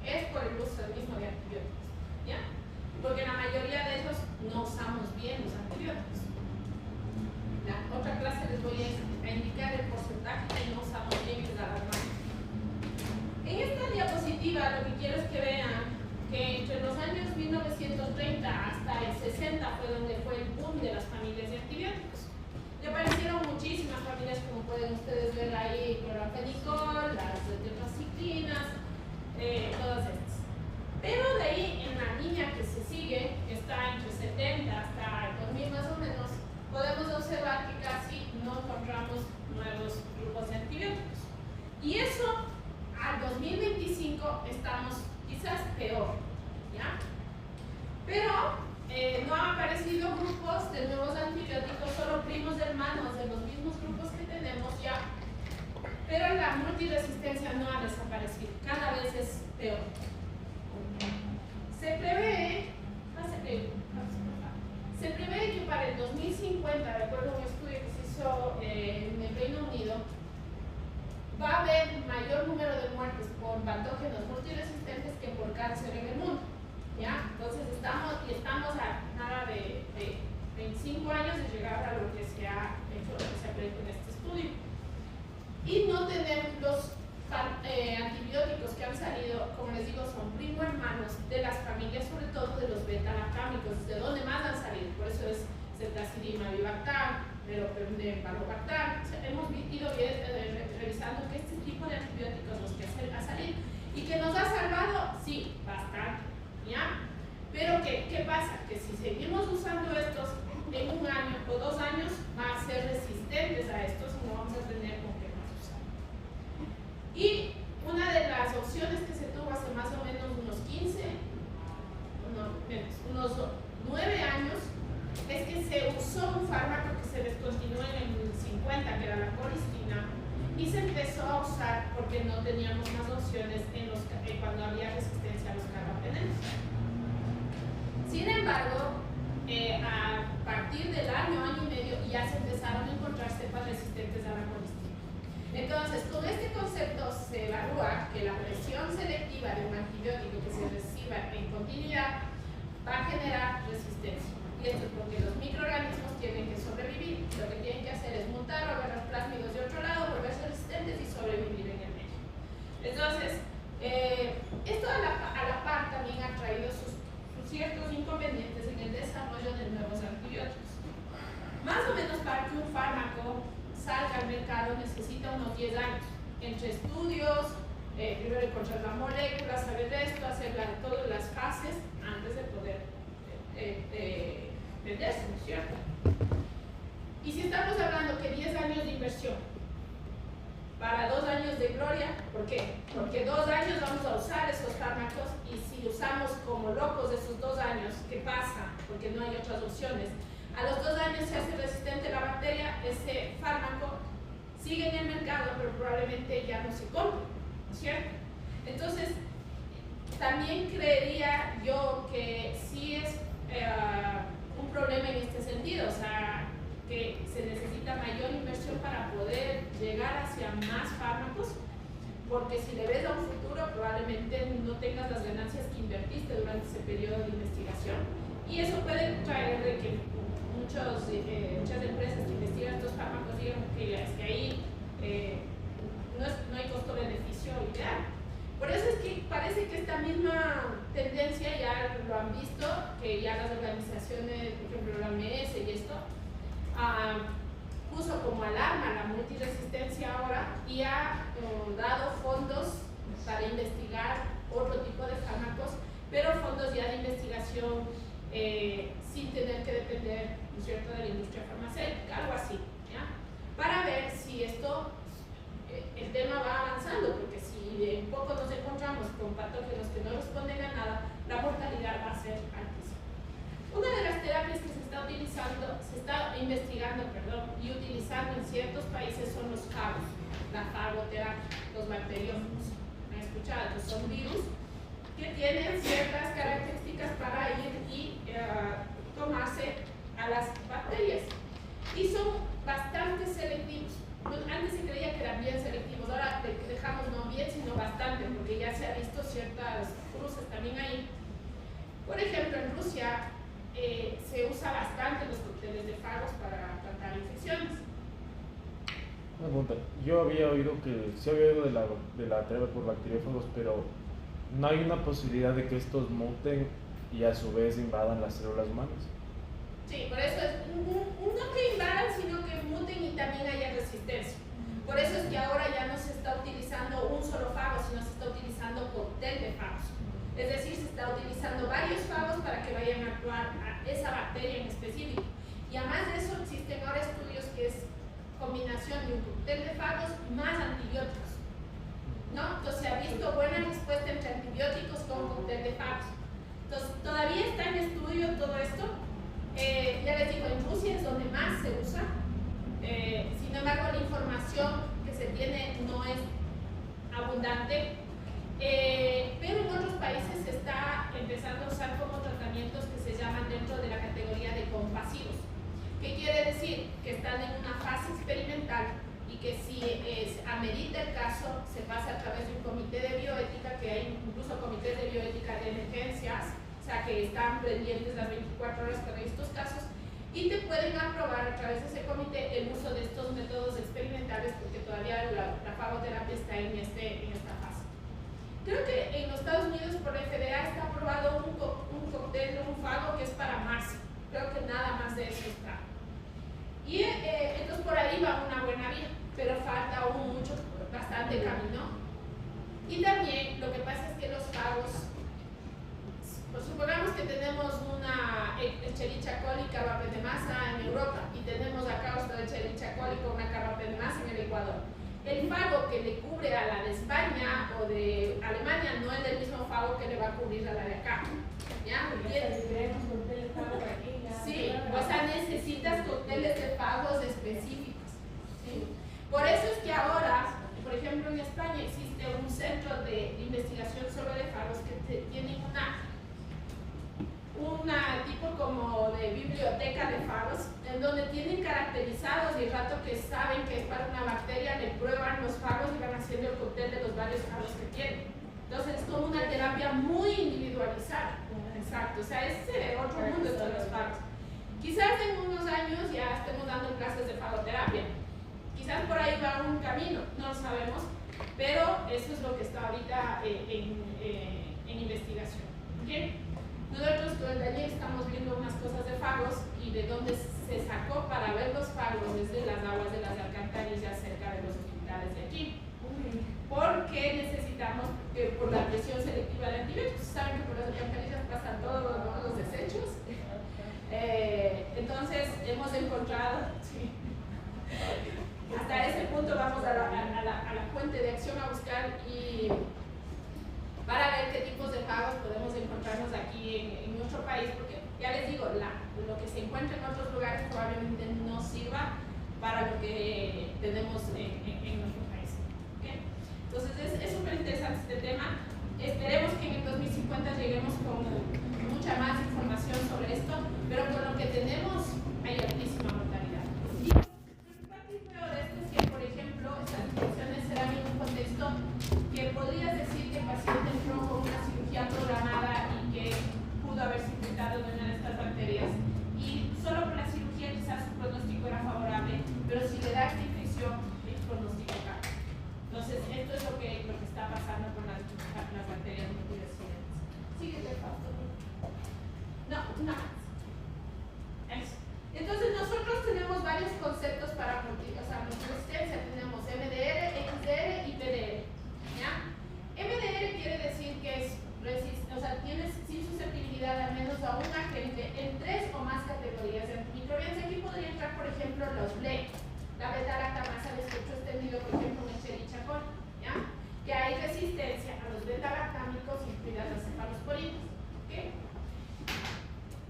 es por el uso del mismo de antibióticos. ¿Ya? Porque la mayoría de ellos no usamos bien los antibióticos. La otra clase les voy a indicar el porcentaje que no usamos bien, que es alarmante. En esta diapositiva lo que quiero es que vean que entre los años 1930 hasta el 60 fue donde fue el boom de las familias de antibióticos. Y aparecieron muchísimas familias, como pueden ustedes ver ahí, clorfenicol, las tetraciclinas, todas estas. Pero de ahí, en la línea que se sigue, que está entre 70 hasta el 2000 más o menos, podemos observar que casi no encontramos nuevos grupos de antibióticos. Y eso, al 2025, estamos quizás peor, ¿ya? Pero no han aparecido grupos de nuevos antibióticos, solo primos hermanos de los mismos grupos que tenemos ya. Pero la multiresistencia no ha desaparecido, cada vez es peor. cuenta, de acuerdo a un estudio que se hizo en el Reino Unido, va a haber mayor número de muertes por patógenos multiresistentes que por cáncer en el mundo. ¿Ya? Entonces estamos a nada de 25 años de llegar a lo que se ha hecho, lo que se ha previsto en este estudio. Y no tener los antibióticos que han salido, como les digo, son primo hermanos de las familias, sobre todo de los beta-lactámicos, de donde más han salido. Por eso es ceftazidime avibactam, valobactam. Hemos ido revisando que este tipo de antibióticos los que ha salido y que nos ha salvado, sí, bastante, ¿ya? Pero ¿qué pasa? Que si seguimos usando estos en un año o 2 años, van a ser resistentes a estos y no vamos a tener con qué más usar. Y una de las opciones que se tuvo hace más o menos unos 9 años, es que se usó un fármaco que se descontinuó en el 50, que era la colistina, y se empezó a usar porque no teníamos más opciones cuando había resistencia a los carbapenems. Sin embargo, a partir del año y medio, ya se empezaron a encontrar cepas resistentes a la colistina. Entonces, con este concepto se evalúa que la presión selectiva de un antibiótico que se reciba en continuidad va a generar resistencia. Y esto es porque los microorganismos tienen que sobrevivir. Lo que tienen que hacer es mutar o agarrar plásmidos de otro lado, volverse resistentes y sobrevivir en el medio. Entonces, esto a la par también ha traído sus ciertos inconvenientes en el desarrollo de nuevos antibióticos. Más o menos para que un fármaco salga al mercado necesita unos 10 años, entre estudios, primero encontrar la molécula, saber esto, hacer todas las fases antes de poder venderse, ¿no es cierto? Y si estamos hablando que 10 años de inversión para 2 años de gloria, ¿por qué? Porque 2 años vamos a usar esos fármacos y si usamos como locos esos 2 años, ¿qué pasa? Porque no hay otras opciones. A los 2 años se hace resistente la bacteria, ese fármaco sigue en el mercado, pero probablemente ya no se compre, ¿no es cierto? Entonces, también creería yo que sí es un problema en este sentido, o sea, que se necesita mayor inversión para poder llegar hacia más fármacos, porque si le ves a un futuro probablemente no tengas las ganancias que invertiste durante ese periodo de investigación, y eso puede traer de que muchas empresas que investigan estos fármacos digan que ahí no hay costo-beneficio ideal. Por eso es que parece que esta misma tendencia ya lo han visto, que ya las organizaciones, por ejemplo la OMS y esto, puso como alarma la multiresistencia ahora y ha dado fondos para investigar otro tipo de fármacos, pero fondos ya de investigación sin tener que depender, ¿no es cierto?, de la industria farmacéutica, algo así, ¿ya? Para ver si esto, el tema va avanzando, porque si en poco nos encontramos con patógenos que no responden a nada, la mortalidad va a ser altísima. Una de las terapias que se está investigando y utilizando en ciertos países son los fagos, la fagoterapia, los bacteriófagos. ¿Me han escuchado? Que son virus que tienen ciertas características para ir y tomarse a las bacterias. Y son bastante selectivos. Antes se creía que eran bien selectivos, ahora dejamos no bien, sino bastante, porque ya se ha visto ciertas cruces también ahí. Por ejemplo, en Rusia se usa bastante los cócteles de fagos para tratar infecciones. Una pregunta, yo había oído que se había oído de la terapia por bacteriófagos, pero ¿no hay una posibilidad de que estos muten y a su vez invadan las células humanas? Sí, por eso es no que invadan, sino que muten y también haya resistencia. Por eso es que ahora ya no se está utilizando un solo fago, sino se está utilizando cóctel de fagos. Es decir, se está utilizando varios fagos para que vayan a actuar a esa bacteria en específico. Y además de eso, existen ahora estudios que es combinación de un cóctel de fagos más antibióticos, ¿no? Entonces se ha visto buena respuesta entre antibióticos con cóctel de fagos. Entonces todavía está en estudio todo esto. Ya les digo, en Rusia es donde más se usa. Sin embargo, la información que se tiene no es abundante. Pero en otros países se está empezando a usar como tratamientos que se llaman dentro de la categoría de compasivos. ¿Qué quiere decir? decir que están en una fase experimental y que si amerita el caso, se pasa a través de un comité de bioética, que hay incluso comités de bioética de emergencias, o sea, que están pendientes las 24 horas para estos casos, y te pueden aprobar a través de ese comité el uso de estos métodos experimentales, porque todavía la fagoterapia está en esta fase. Creo que en los Estados Unidos por la FDA está aprobado un cóctel, un fago que es para marzo. Creo que nada más de eso está. Y entonces por ahí va una buena vía, pero falta aún bastante camino. Y también lo que pasa es que los fagos, pues supongamos que tenemos una Escherichia coli carbapenem de masa en Europa y tenemos acá otra Escherichia coli con una carbapenem de masa en el Ecuador. El fago que le cubre a la de España o de Alemania no es el mismo fago que le va a cubrir a la de acá. ¿Ya? Sí, o sea, necesitas cócteles de fagos específicos. ¿Sí? Por eso es que ahora, por ejemplo, en España existe un centro de investigación sobre fagos que tiene una tipo como de biblioteca de fagos, en donde tienen caracterizados y el rato que saben que es para una bacteria, le prueban los fagos y van haciendo el cóctel de los varios fagos que tienen. Entonces es como una terapia muy individualizada. Exacto, o sea, es otro mundo de los fagos. Quizás en unos años ya estemos dando clases de fagoterapia. Quizás por ahí va un camino, no lo sabemos, pero eso es lo que está ahorita en investigación. ¿Okay? Nosotros con el Daniel estamos viendo unas cosas de fagos y de dónde se sacó para ver los fagos desde las aguas de las alcantarillas cerca de los hospitales de aquí. Porque necesitamos, por la presión selectiva de antibióticos, saben que por las alcantarillas pasan todos, ¿no?, los desechos. Entonces hemos encontrado, sí, hasta ese punto vamos a la fuente de acción a buscar y para ver qué tipos de fagos podemos encontrarnos aquí en nuestro país, porque ya les digo, lo que se encuentra en otros lugares probablemente no sirva para lo que tenemos en nuestro país. ¿Okay? Entonces es súper interesante este tema. Esperemos que en el 2050 lleguemos con mucha más información sobre esto, pero con lo que tenemos hay altísima mortalidad. Y lo preocupante y feo de esto es que, por ejemplo, estas infecciones se dan en un contexto que podrías decir que el paciente entró con una cirugía programada y que pudo haberse infectado de una de estas bacterias, y solo por la cirugía quizás su pronóstico era favorable, pero si le da esta infección, el pronóstico cambia. Entonces, esto es lo que está pasando con las bacterias multiresistentes. Síguete, Fausto. No, una más. Eso. Entonces, nosotros tenemos varios conceptos para multiresistencia. Tenemos MDR, XDR y PDR. ¿Ya? MDR quiere decir que es tienes sin susceptibilidad al menos a un agente en 3 o más categorías de antimicrobianos. Aquí podría entrar, por ejemplo, los BLE, la beta-lactamasa de estrecho extendido, por ejemplo, en Escherichia coli, ¿ya? Que hay resistencia a los beta-lactámicos, incluidas las cefalosporinas. ¿Okay?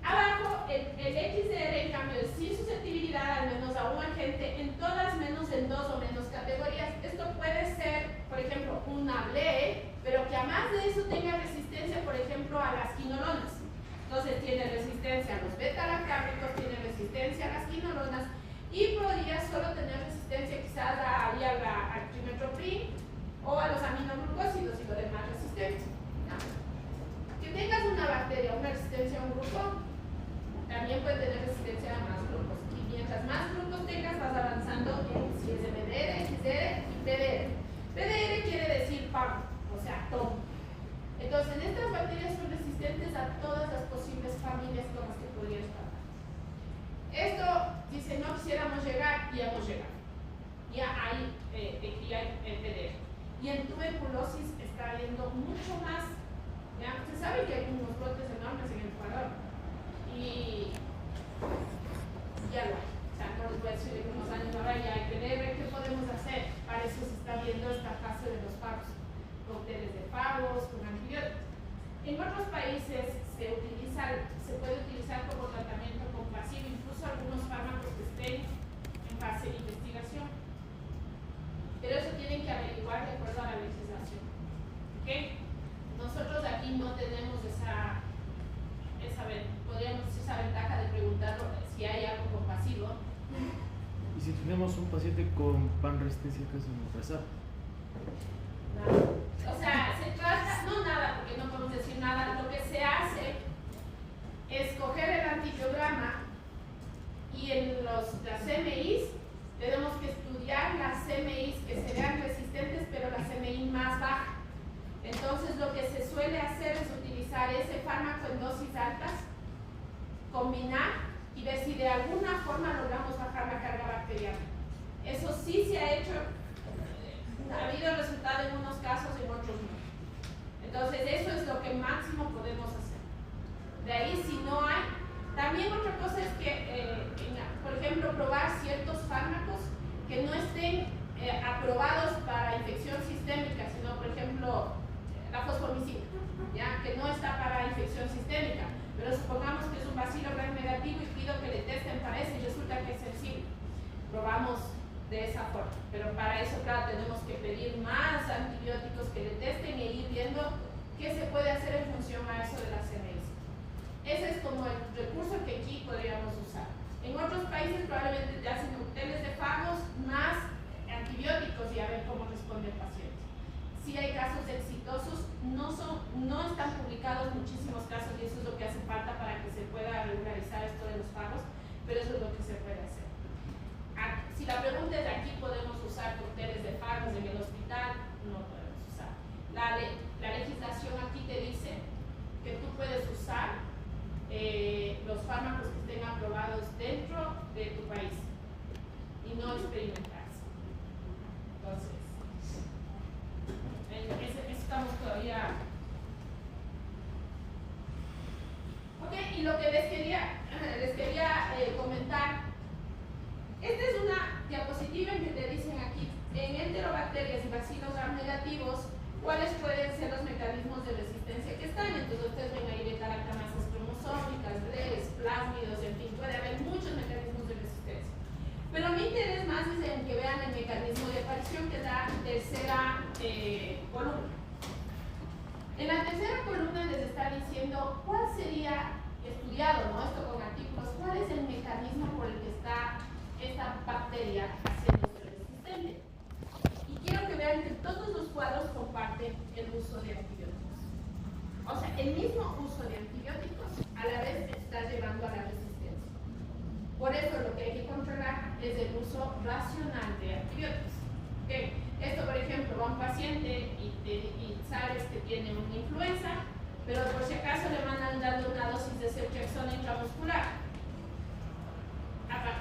Abajo, el XDR, en cambio, es sin susceptibilidad al menos a un agente en todas menos en 2 o menos categorías. Esto puede ser, por ejemplo, una BLE, pero que además de eso tenga resistencia, por ejemplo, a las quinolonas. Entonces tiene resistencia a los beta-lactámicos, tiene resistencia a las quinolonas y podría solo tener resistencia quizás al trimethoprim o a los aminoglucósidos y lo demás resistencia. ¿No? Que tengas una bacteria, una resistencia a un grupo, también puede tener resistencia a más grupos. Y mientras más grupos tengas, vas avanzando en si es MDR, XDR y PDR. PDR quiere decir PAM, o sea, todo. Entonces, estas bacterias son resistentes a todas las posibles familias con las que podrías tratar. Esto dice, no quisiéramos llegar, y hemos llegado. Ya hay PDR. Y en tuberculosis está habiendo mucho más. ¿Ya? Se sabe que hay unos brotes enormes en el Ecuador. Y ya lo hay. O sea, no les voy a decir en unos años ahora ya hay PDR. ¿Qué podemos hacer? Para eso se está viendo esta fase de los fagos. Cócteles de fagos con antibióticos. En otros países se puede utilizar como tratamiento compasivo, incluso algunos fármacos que estén en fase de investigación. Pero eso tienen que averiguar de acuerdo a la legislación. ¿Okay? Nosotros aquí no tenemos esa ventaja de preguntar si hay algo compasivo, tenemos un paciente con pan resistencia que es universal. O sea, se trata, no nada, porque no podemos decir nada. Lo que se hace es coger el antibiograma y en las CMIs tenemos que estudiar las CMIs que sean resistentes, pero la CMI más baja. Entonces, lo que se suele hacer es utilizar ese fármaco en dosis altas, combinar y ver si de alguna forma logramos bajar la carga bacteriana. Eso sí se ha hecho, ha habido resultado en unos casos, en otros no. Entonces, eso es lo que máximo podemos hacer. De ahí, si no hay, también otra cosa es que, por ejemplo, probar ciertos fármacos que no estén aprobados para infección sistémica, sino, por ejemplo, la fosfomicina, ¿ya? Que no está para infección sistémica, pero supongamos que es un bacilo gram negativo y pido que le testen para eso y resulta que es sensible. Probamos de esa forma, pero para eso, claro, tenemos que pedir más antibióticos que le testen e ir viendo qué se puede hacer en función a eso de las CMS. Ese es como el recurso que aquí podríamos usar. En otros países probablemente te hacen cócteles de fagos más antibióticos y a ver cómo responde el paciente. Sí hay casos exitosos, no están publicados muchísimos casos y eso es lo que hace falta para que se pueda regularizar esto de los fagos, pero eso es lo que se puede hacer. Si la pregunta es de aquí podemos usar cócteles de fagos en el hospital, no podemos usar. La legislación aquí te dice que tú puedes usar los fármacos que estén aprobados dentro de tu país y no experimentarse. Entonces, estamos todavía. Ok, y lo que les quería comentar, esta es una diapositiva en que te dicen aquí, en enterobacterias y bacilos gram negativos, cuáles pueden ser los mecanismos de resistencia que están. Entonces ustedes ven ahí beta-lactamases cromosómicas, Bres, plásmidos, en fin, puede haber muchos mecanismos de resistencia. Pero mi interés más es en que vean el mecanismo de aparición, que es la tercera columna. En la tercera columna les está diciendo cuál sería, estudiado, ¿no? Esto con artículos, cuál es el mecanismo por el que está esta bacteria haciéndose resistente. Y quiero que vean que todos los cuadros comparten el uso de antibióticos. O sea, el mismo uso de antibióticos a la vez está llevando a la resistencia. Por eso lo que hay que controlar es el uso racional de antibióticos. ¿Okay? Esto, por ejemplo, va a un paciente y sabes que tiene una influenza, pero por si acaso le mandan dando una dosis de ceftriaxona intramuscular.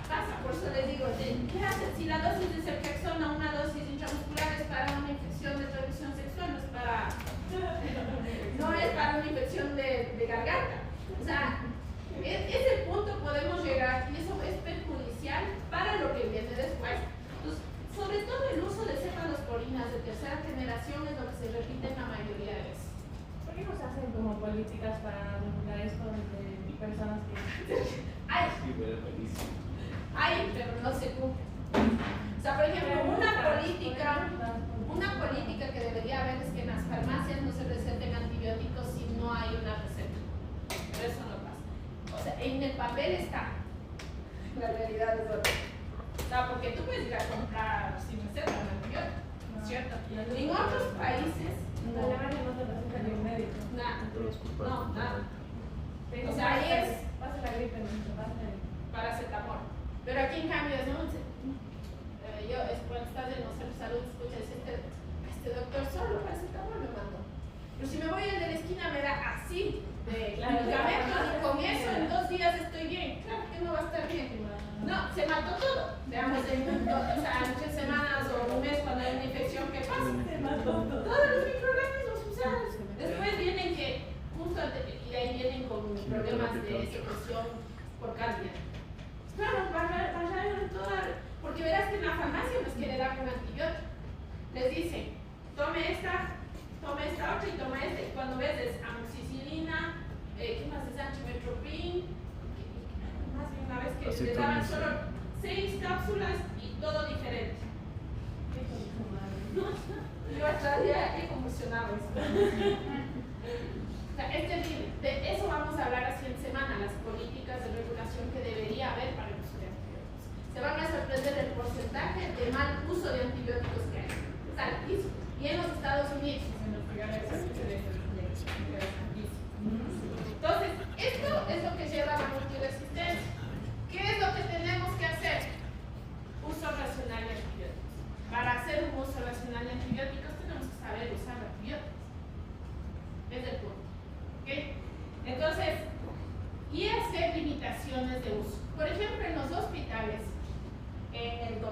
Pasa, por eso les digo, ¿qué hacen? Si la dosis de ceftriaxona, una dosis intramuscular es para una infección de transmisión sexual, no es para una infección de garganta. O sea, ese punto podemos llegar y eso es perjudicial para lo que viene después. Entonces, sobre todo el uso de cefalosporinas de tercera generación es lo que se repite en la mayoría de veces. ¿Por qué no se hacen como políticas para regular esto de personas que... Hay, pero no se cumple. O sea, por ejemplo, una política que debería haber es que en las farmacias no se receten antibióticos si no hay una receta. Pero eso no pasa. O sea, en el papel está. La realidad es otra. O sea, porque tú puedes ir a comprar sin receta un antibiótico, ¿no es cierto? En otros países, En Alemania no te receta ni un médico. nada. No, nada. O O sea, ahí es pasa la gripe, no se pasa. paracetamol. Pero aquí en cambio, ¿no? Cuando estás en los centros de salud, escuchas, este doctor solo paracetamol me mandó. Pero si me voy al de la esquina, me da así de medicamentos y con eso en 2 días estoy bien. Claro que no va a estar bien. No, se mató todo. Veamos, o sea, en 3 semanas o un mes cuando hay una infección, ¿qué pasa? Se mató todo. Todos los microorganismos usados. Después vienen que, justo y ahí vienen con problemas de secreción por cantidad. Claro, bajaron toda, porque verás que en la farmacia les quiere dar un antibiótico. Les dicen, tome esta otra y toma esta. Y cuando ves es amoxicilina, ¿qué más es? Antimetropin. Más de una vez que les daban solo 6 cápsulas y todo diferente. Yo hasta ya he convulsionado eso. O sea, es terrible. De eso vamos a hablar así en semana, las políticas de regulación que debería haber para el uso de antibióticos. Se van a sorprender del porcentaje uso de antibióticos que hay. Es altísimo. Y en los Estados Unidos. Entonces, esto es lo que lleva a la multiresistencia. ¿Qué es lo que tenemos que hacer? Uso racional de antibióticos. Para hacer un uso racional de antibióticos tenemos que saber usar antibióticos. Es el punto. ¿Okay? Entonces, y hacer limitaciones de uso. Por ejemplo, en los hospitales, en los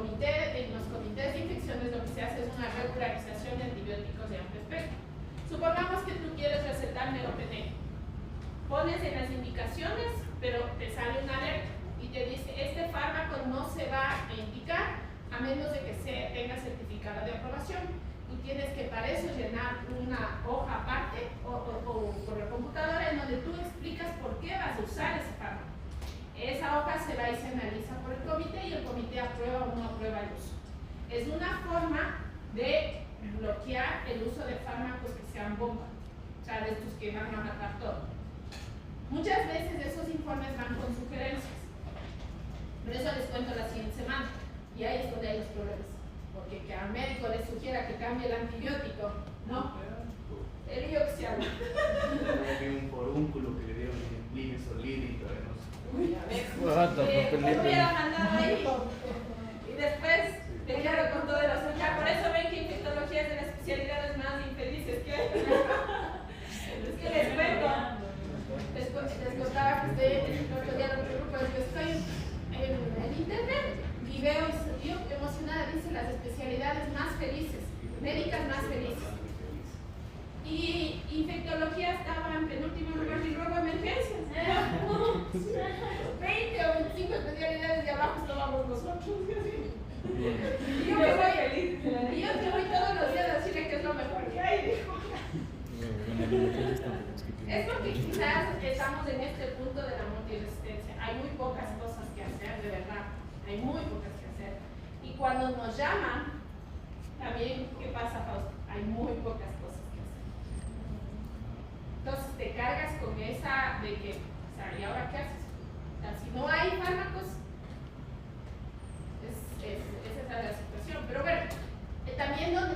comités de infecciones, lo que se hace es una regularización de antibióticos de amplio espectro. Supongamos que tú quieres recetar neopeneg. Pones en las indicaciones, pero te sale una alerta y te dice, este fármaco no se va a indicar a menos de que tenga certificado de aprobación. Tú tienes que para eso llenar una hoja aparte o por la computadora en donde tú explicas por qué vas a usar ese fármaco. Esa hoja se va y se analiza por el comité y el comité aprueba o no aprueba el uso. Es una forma de bloquear el uso de fármacos que sean bomba, o sea, de estos que van a matar todo. Muchas veces esos informes van con sugerencias, pero eso les cuento la siguiente semana, y ahí es donde hay los problemas, porque que al médico le sugiera que cambie el antibiótico, no, el ioxiano. Había un forúnculo que le dieron limpieza solídica, no sé. Uy, a ver, me hubiera mandado ahí, y después me quedaron con todo el asunto. Por eso ven que infectología es de las especialidades más infelices que hay. Es que les cuento. Les contaba que el otro día en otro grupo, que estoy en internet y veo, yo emocionada, dice las especialidades más felices, médicas más felices. Y infectología estaba en penúltimo lugar y luego emergencias. 20 o 25 especialidades de abajo estábamos nosotros. Y yo me voy feliz. Y yo te voy todos los días a decirle que es lo mejor que hay, dijo. Es porque quizás estamos en este punto de la multiresistencia. Hay muy pocas cosas que hacer, de verdad. Hay muy pocas que hacer. Y cuando nos llaman, también, ¿qué pasa, Fausto? Hay muy pocas cosas que hacer. Entonces te cargas con esa de que, o sea, ¿y ahora qué haces? O sea, si no hay fármacos, esa es la situación. Pero bueno, también donde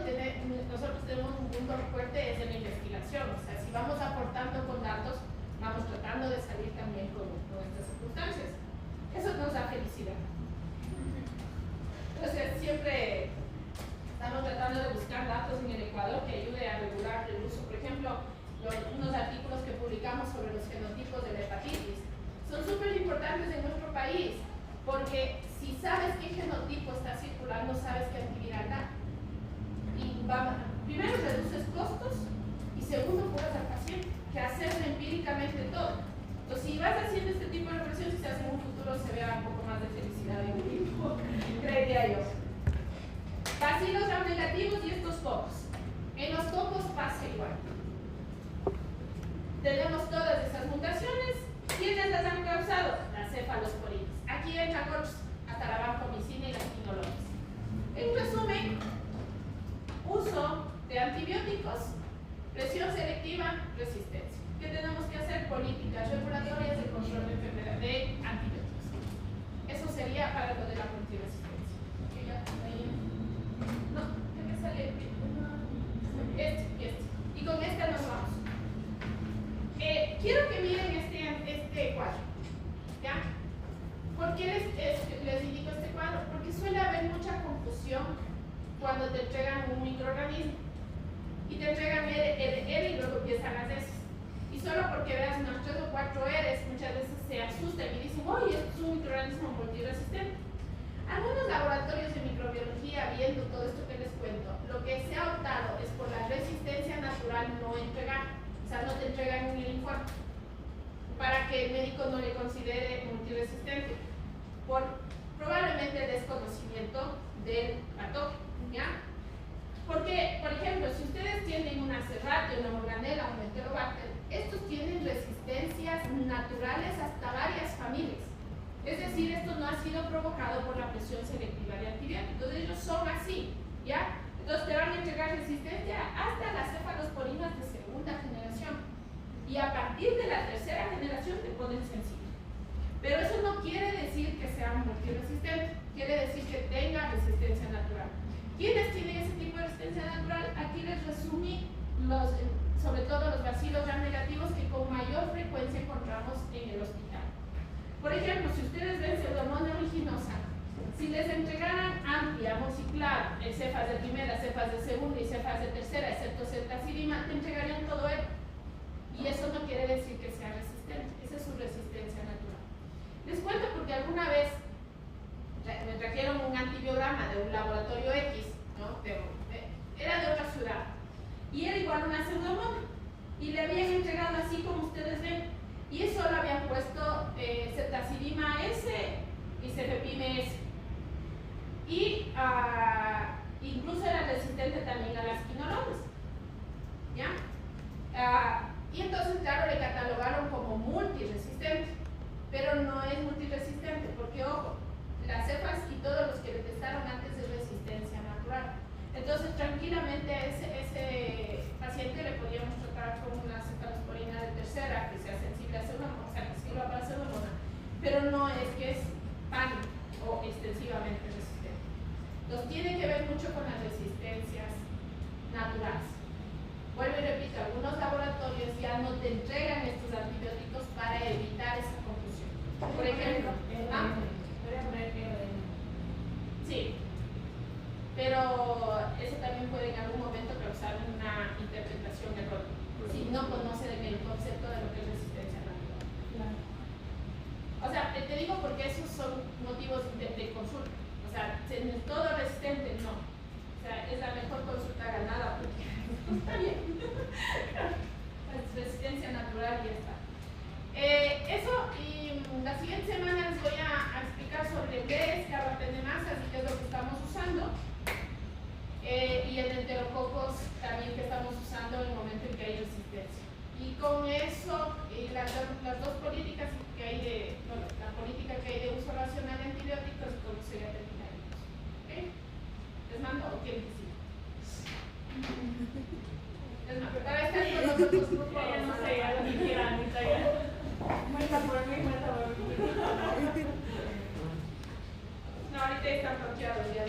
nosotros tenemos un punto fuerte es en la investigación. O sea, si vamos aportando con datos, vamos tratando de salir también con estas circunstancias. Eso nos da felicidad. Entonces, siempre estamos tratando de buscar datos en el Ecuador que ayude a regular el uso. Por ejemplo, unos artículos que publicamos sobre los genotipos de la hepatitis son súper importantes en nuestro país, porque si sabes qué genotipo está circulando, sabes qué antiviral da. Y primero reduces costos y segundo curas al paciente, que hacerlo empíricamente todo. Entonces, si vas haciendo este tipo de reflexiones, quizás en un futuro se vea un poco más de felicidad en el equipo, creería yo. Bacilos gram negativos y estos cocos. En los cocos pasa igual. Tenemos todas esas mutaciones. ¿Quiénes las han causado? Las cefalosporinas. Aquí entran otros, hasta la vancomicina y las quinolonas. En resumen, uso de antibióticos, presión selectiva, resistencia. ¿Qué tenemos que hacer? Políticas regulatorias de control de enfermedad de antibióticos. Eso sería para lo de la multiresistencia. No, ¿qué me sale? Este y este. Y con este nos vamos. Quiero que miren este cuadro. ¿Ya? ¿Por qué les indico este cuadro? Porque suele haber mucha confusión cuando te entregan un microorganismo. Y te entregan R y luego empiezan las S. Y solo porque veas unos 3 o 4 R's, muchas veces se asustan y dicen, oye, esto es un microorganismo multiresistente. Algunos laboratorios de microbiología, viendo todo esto que les cuento, lo que se ha optado es por la resistencia natural no entregar. O sea, no te entregan un informe para que el médico no le considere multiresistente por probablemente el desconocimiento del patógeno, ¿ya? Porque, por ejemplo, si ustedes tienen una Serratia, una Morganella, un Enterobacter, estos tienen resistencias naturales hasta varias familias. Es decir, esto no ha sido provocado por la presión selectiva de antibióticos, ellos son así, ¿ya? Entonces te van a entregar resistencia hasta las cefalosporinas de segunda generación. Y a partir de la tercera generación te ponen sensible. Pero eso no quiere decir que sea multiresistente, quiere decir que tenga resistencia natural. ¿Quiénes tienen ese tipo de resistencia natural? Aquí les resumí sobre todo los bacilos gram negativos que con mayor frecuencia encontramos en el hospital. Por ejemplo, si ustedes ven Pseudomonas aeruginosa, si les entregaran amplia, amoxiclav, cefas de primera, cefas de segunda y cefas de tercera, excepto ceftazidima, te entregarían todo él. Y eso no quiere decir que sea resistente, esa es su resistencia natural. Les cuento porque alguna vez me trajeron un antibiograma de un laboratorio X, ¿no? Pero era de otra ciudad, y era igual una pseudomonas, y le habían entregado así como ustedes ven, y eso le habían puesto ceftazidima S y cefepime S, y incluso era resistente también a las quinolonas, ¿ya? Y entonces, claro, le catalogaron como multiresistente, pero no es multiresistente, porque, ojo, las cepas y todos los que le testaron antes de resistencia natural. Entonces, tranquilamente a ese paciente le podíamos tratar con una cefalosporina de tercera que sea sensible a pseudomonas, o sea, que sirva para pseudomonas, pero no es que es pan o extensivamente resistente. Entonces, tiene que ver mucho con las resistencias naturales. Vuelvo y repito, algunos laboratorios ya no te entregan estos antibióticos para evitar esa confusión. Por ejemplo, sí, pero eso también puede en algún momento causar una interpretación errónea si no conocen el concepto de lo que es resistencia natural. O sea, te digo porque esos son motivos de consulta. O sea, todo resistente, no. O sea, es la mejor consulta ganada porque está bien. Resistencia natural y ya está. Eso, y la siguiente semana les voy a explicar sobre DES, carbapenemasas y qué es lo que estamos usando. Y el enterococos también que estamos usando en el momento en que hay resistencia. Y con eso, las dos políticas que hay la política que hay de uso racional de antibióticos, con eso ya terminaremos. ¿Okay? ¿Les mando o quieren que siga? Es más, para estar con los otros grupos. Ya no sé, ya lo que quieran, ahorita ya. Muerta por mí, muerta por mí. No, ahorita están bloqueados ya.